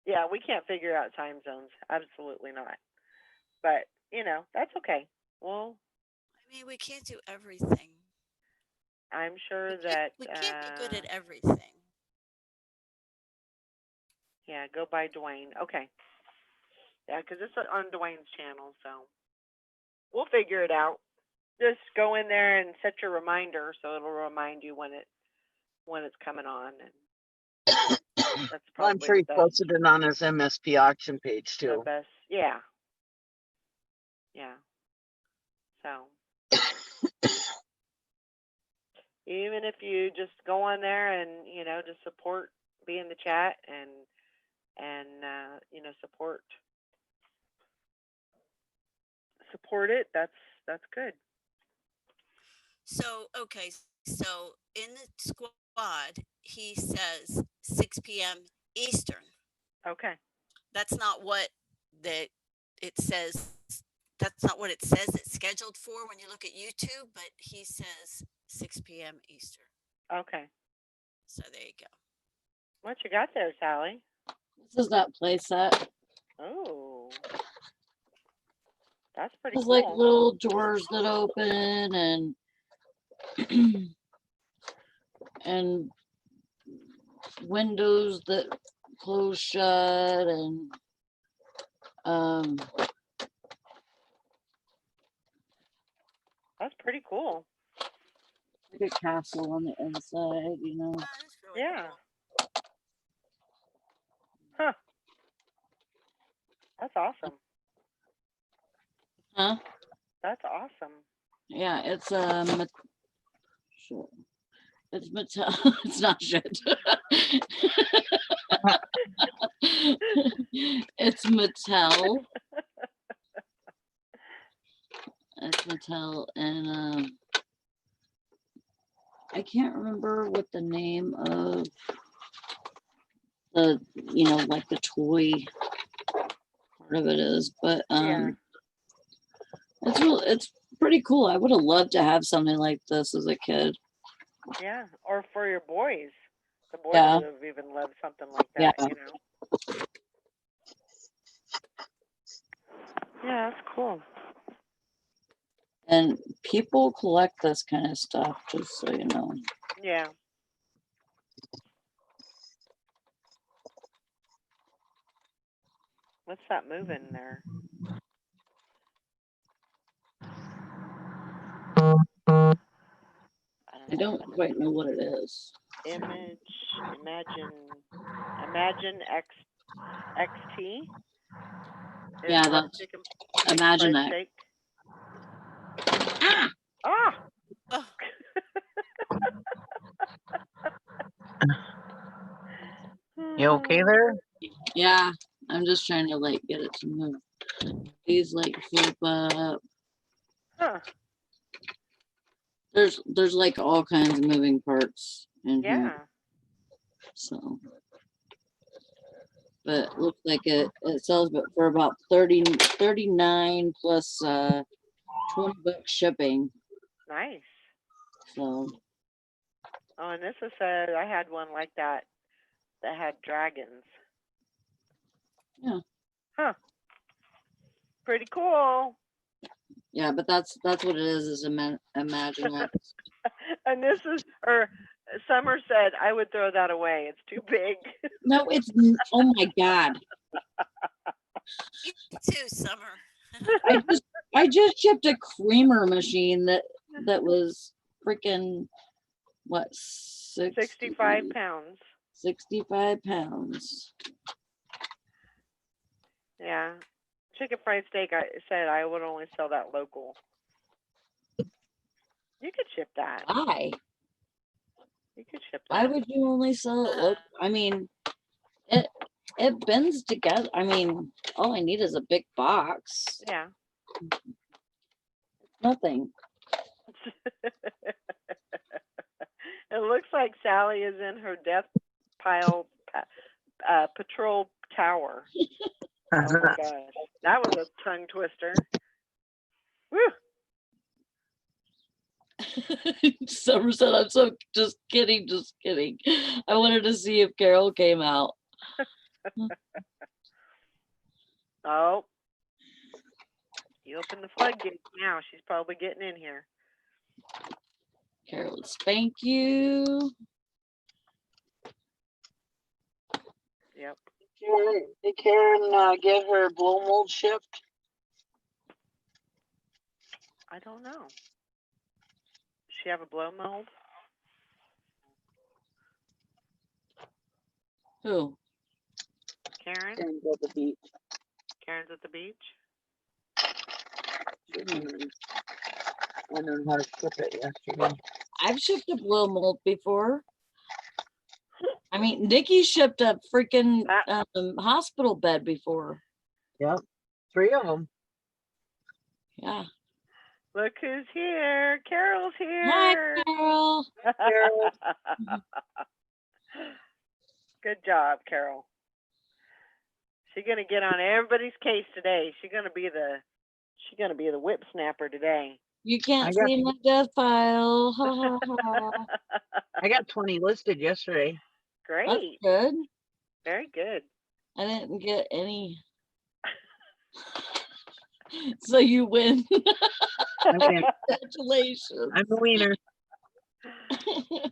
yeah, we can't figure out time zones. Absolutely not. but that's okay. Well, I mean, we can't do everything. I'm sure We that can't be good at everything. yeah, go by Dwayne. Okay. Yeah, because it's on Dwayne's channel, so we'll figure it out. Just go in there and set your reminder so it'll remind you when it's coming on, and that's Well, I'm probably sure the he best. posted it on his MSP auction page The too. best, yeah, yeah. So even if you just go on there and just support, be in the chat and support it. That's good. So, okay, so in the squad, he says 6 p.m. Eastern. Okay. That's not what it says. That's not what it says it's scheduled for when you look at YouTube, but he says 6 p.m. Eastern. Okay. So there you go. What you got there, Sally? This is that playset. Oh, that's pretty There's cool. like little doors that open and and windows that close shut and That's pretty cool. like a castle on the inside, you know. That is really Yeah. cool. Huh. That's awesome. Huh? That's awesome. Yeah, it's sure. It's metal. It's not shit. It's Mattel. It's Mattel, and I can't remember what the name of the like the toy part of it is, but Yeah. it's pretty cool. I would have loved to have something like this as a kid. Yeah. Or for your boys. The boys Yeah. would have even loved something like Yeah. that, Yeah, that's cool. And people collect this kind of stuff, just so you know. Yeah. What's that moving there? I don't quite know what it is. Imagine XT. Yeah, that's Imagine fried that. steak. Ah! Oh, You okay there? Yeah, I'm just trying to like get it to move. These like flip up. Huh. There's like all kinds of moving parts in Yeah. here. So, but it looks like it sells but for about 39 plus $20 shipping. Nice. So Oh, and this is I had one like that had dragons. Yeah. Huh. Pretty cool. yeah, but that's what it is Imagine that. And this is, or Summer said, I would throw that away. It's too big. No, oh my God. you too, Summer. I just shipped a creamer machine that was freaking what 65 pounds. 65 pounds. Yeah. Chicken fried steak, I said I would only sell that local. You could ship that. Why? You could ship that. Why would you only sell it local? I mean, it bends together. I mean, all I need is a big box. Yeah. Nothing. It looks like Sally is in her death pile patrol tower. Oh my gosh. That was a tongue twister. Woo! Summer said, I'm so just kidding. I wanted to see if Carol came out. Oh. You open the floodgates now. She's probably getting in here. Carol, thank you. Yep. Did Karen get her blow mold shipped? I don't know. Does she have a blow mold? Who? Karen? And at the beach. Karen's at the beach? I learned how to ship it yesterday. I've shipped a blow mold before. I mean, Nikki shipped a freaking hospital bed before. Yep. 3 of them. Yeah. Look who's here. Carol's here. Hi, Carol. Carol. Good job, Carol. She's gonna get on everybody's case today. She's gonna be the whip snapper today. You can't I got- see my death file. Ha, ha, ha. I got 20 listed yesterday. That's Great. good. Very good. I didn't get any. So you win. I win. Congratulations. I'm the wiener.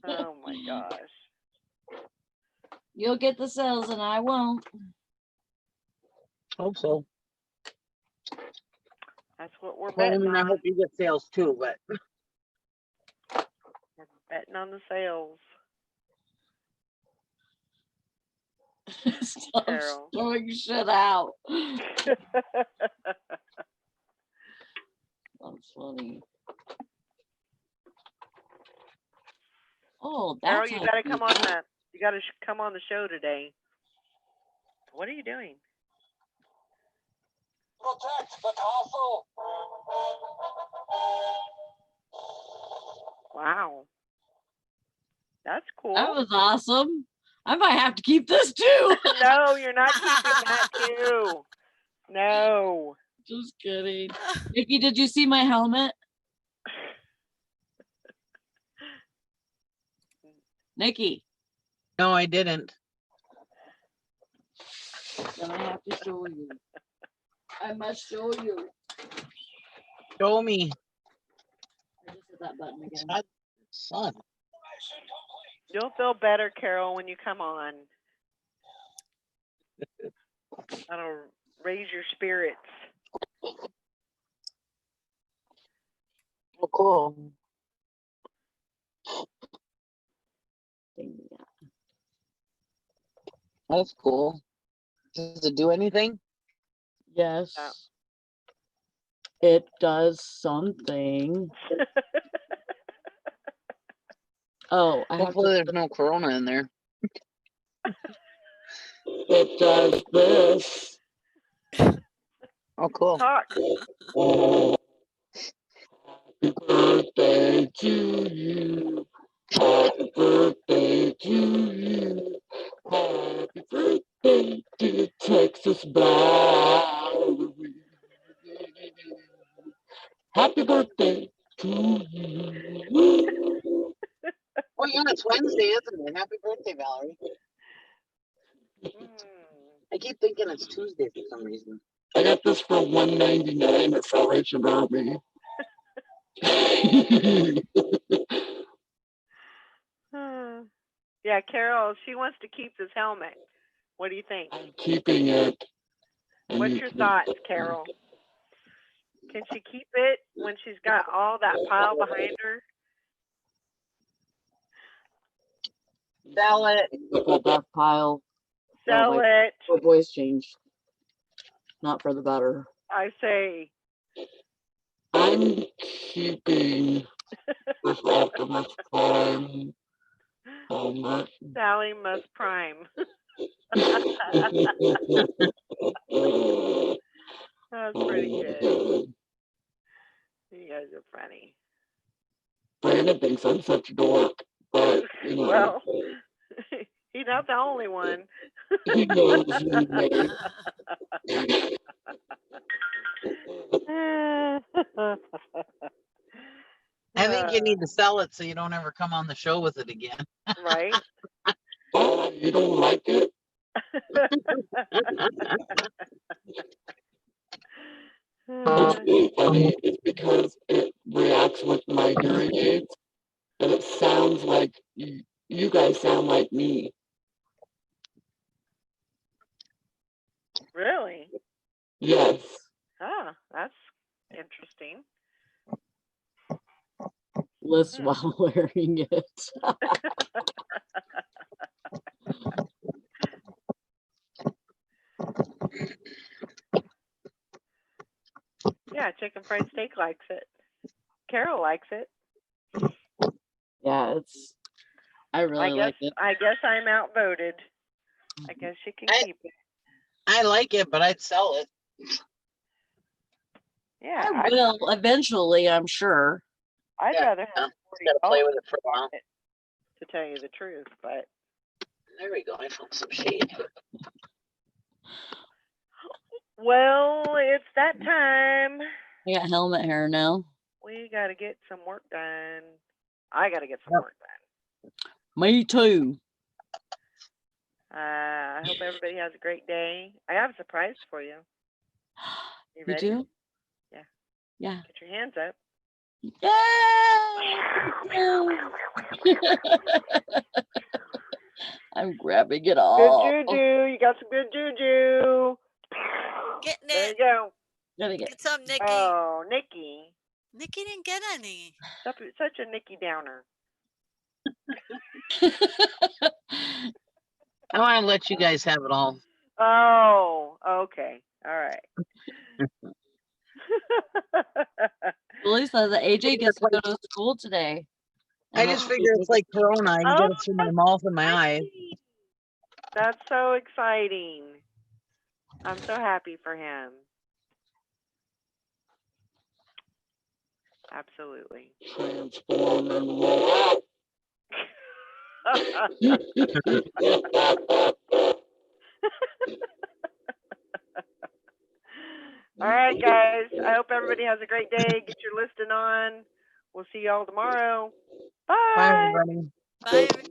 Oh my gosh. You'll get the sales and I won't. Hope so. That's what we're Well, I betting mean, I on. hope you get sales too, but We're betting on the sales. Stop Carol. throwing shit out. That's funny. Oh, Carol, that's you how gotta you- come on the. You gotta come on the show today. What are you doing? Protect the castle. Wow. That's cool. That was awesome. I might have to keep this too. No, you're not keeping that too. No. Just kidding. Nikki, did you see my helmet? Nikki, no, I didn't. then I have to show you. I must show you. Show me. I just hit that button again. God, son. You'll feel better, Carol, when you come on. That'll raise your spirits. Oh, cool. That's cool. Does it do anything? Yes. Yeah. It does something. Oh, I have Hopefully to. there's no corona in there. It does this. Oh, cool. Talk. Happy birthday to you. Happy birthday to you. Happy birthday, dear Texas Valerie. Happy birthday to you. Oh, yeah, it's Wednesday, isn't it? Happy birthday, Valerie. Mm. I keep thinking it's Tuesday for some reason. I got this for $1.99 at Salvation Army. Yeah, Carol, she wants to keep this helmet. What do you think? I'm keeping it. And What's you- your thoughts, Carol? Can she keep it when she's got all that pile behind her? Sell it. Look at that pile. Sell my- it. My voice changed. Not for the better. I say. I'm keeping this Optimus Prime helmet. Sally must prime. That's pretty good. You guys are funny. Brandon thinks I'm such a dork, but you know, Well, he's not the only one. he knows me. I think you need to sell it so you don't ever come on the show with it again. Right? Oh, you don't like it? Uh, funny is because it reacts with my hearing aids, and it sounds like you guys sound like me. Really? Yes. Ah, that's interesting. List while wearing it. Yeah, chicken fried steak likes it. Carol likes it. Yeah, I really like it. I guess I'm outvoted. I guess she can I- keep it. I like it, but I'd sell it. Yeah, I will eventually, I'm sure. I'd Yeah, rather have Gotta play $40 with it for a while. to tell you the truth, but There we go. I found some shade. well, it's that time. I got helmet hair now. We got to get some work done. I got to get some Yep. work done. Me too. I hope everybody has a great day. I have a surprise for you. You You ready? do? Yeah. Yeah. Get your hands up. I'm grabbing it Good all. juju. You got some good juju. Getting There you it. go. Gotta get. Get some, Nikki. Oh, Nikki. Nikki didn't get any. Such a Nikki Downer. I want to let you guys have it all. Oh, okay. All right. Lily says that AJ gets to go to school today. I just figure it's like Corona. I can get it through my mouth and my eyes. That's so exciting. I'm so happy for him. Absolutely. Transform and roll out. All right, guys. I hope everybody has a great day. Get your listing on. We'll see y'all tomorrow. Bye, Bye. everybody. Bye, everybody.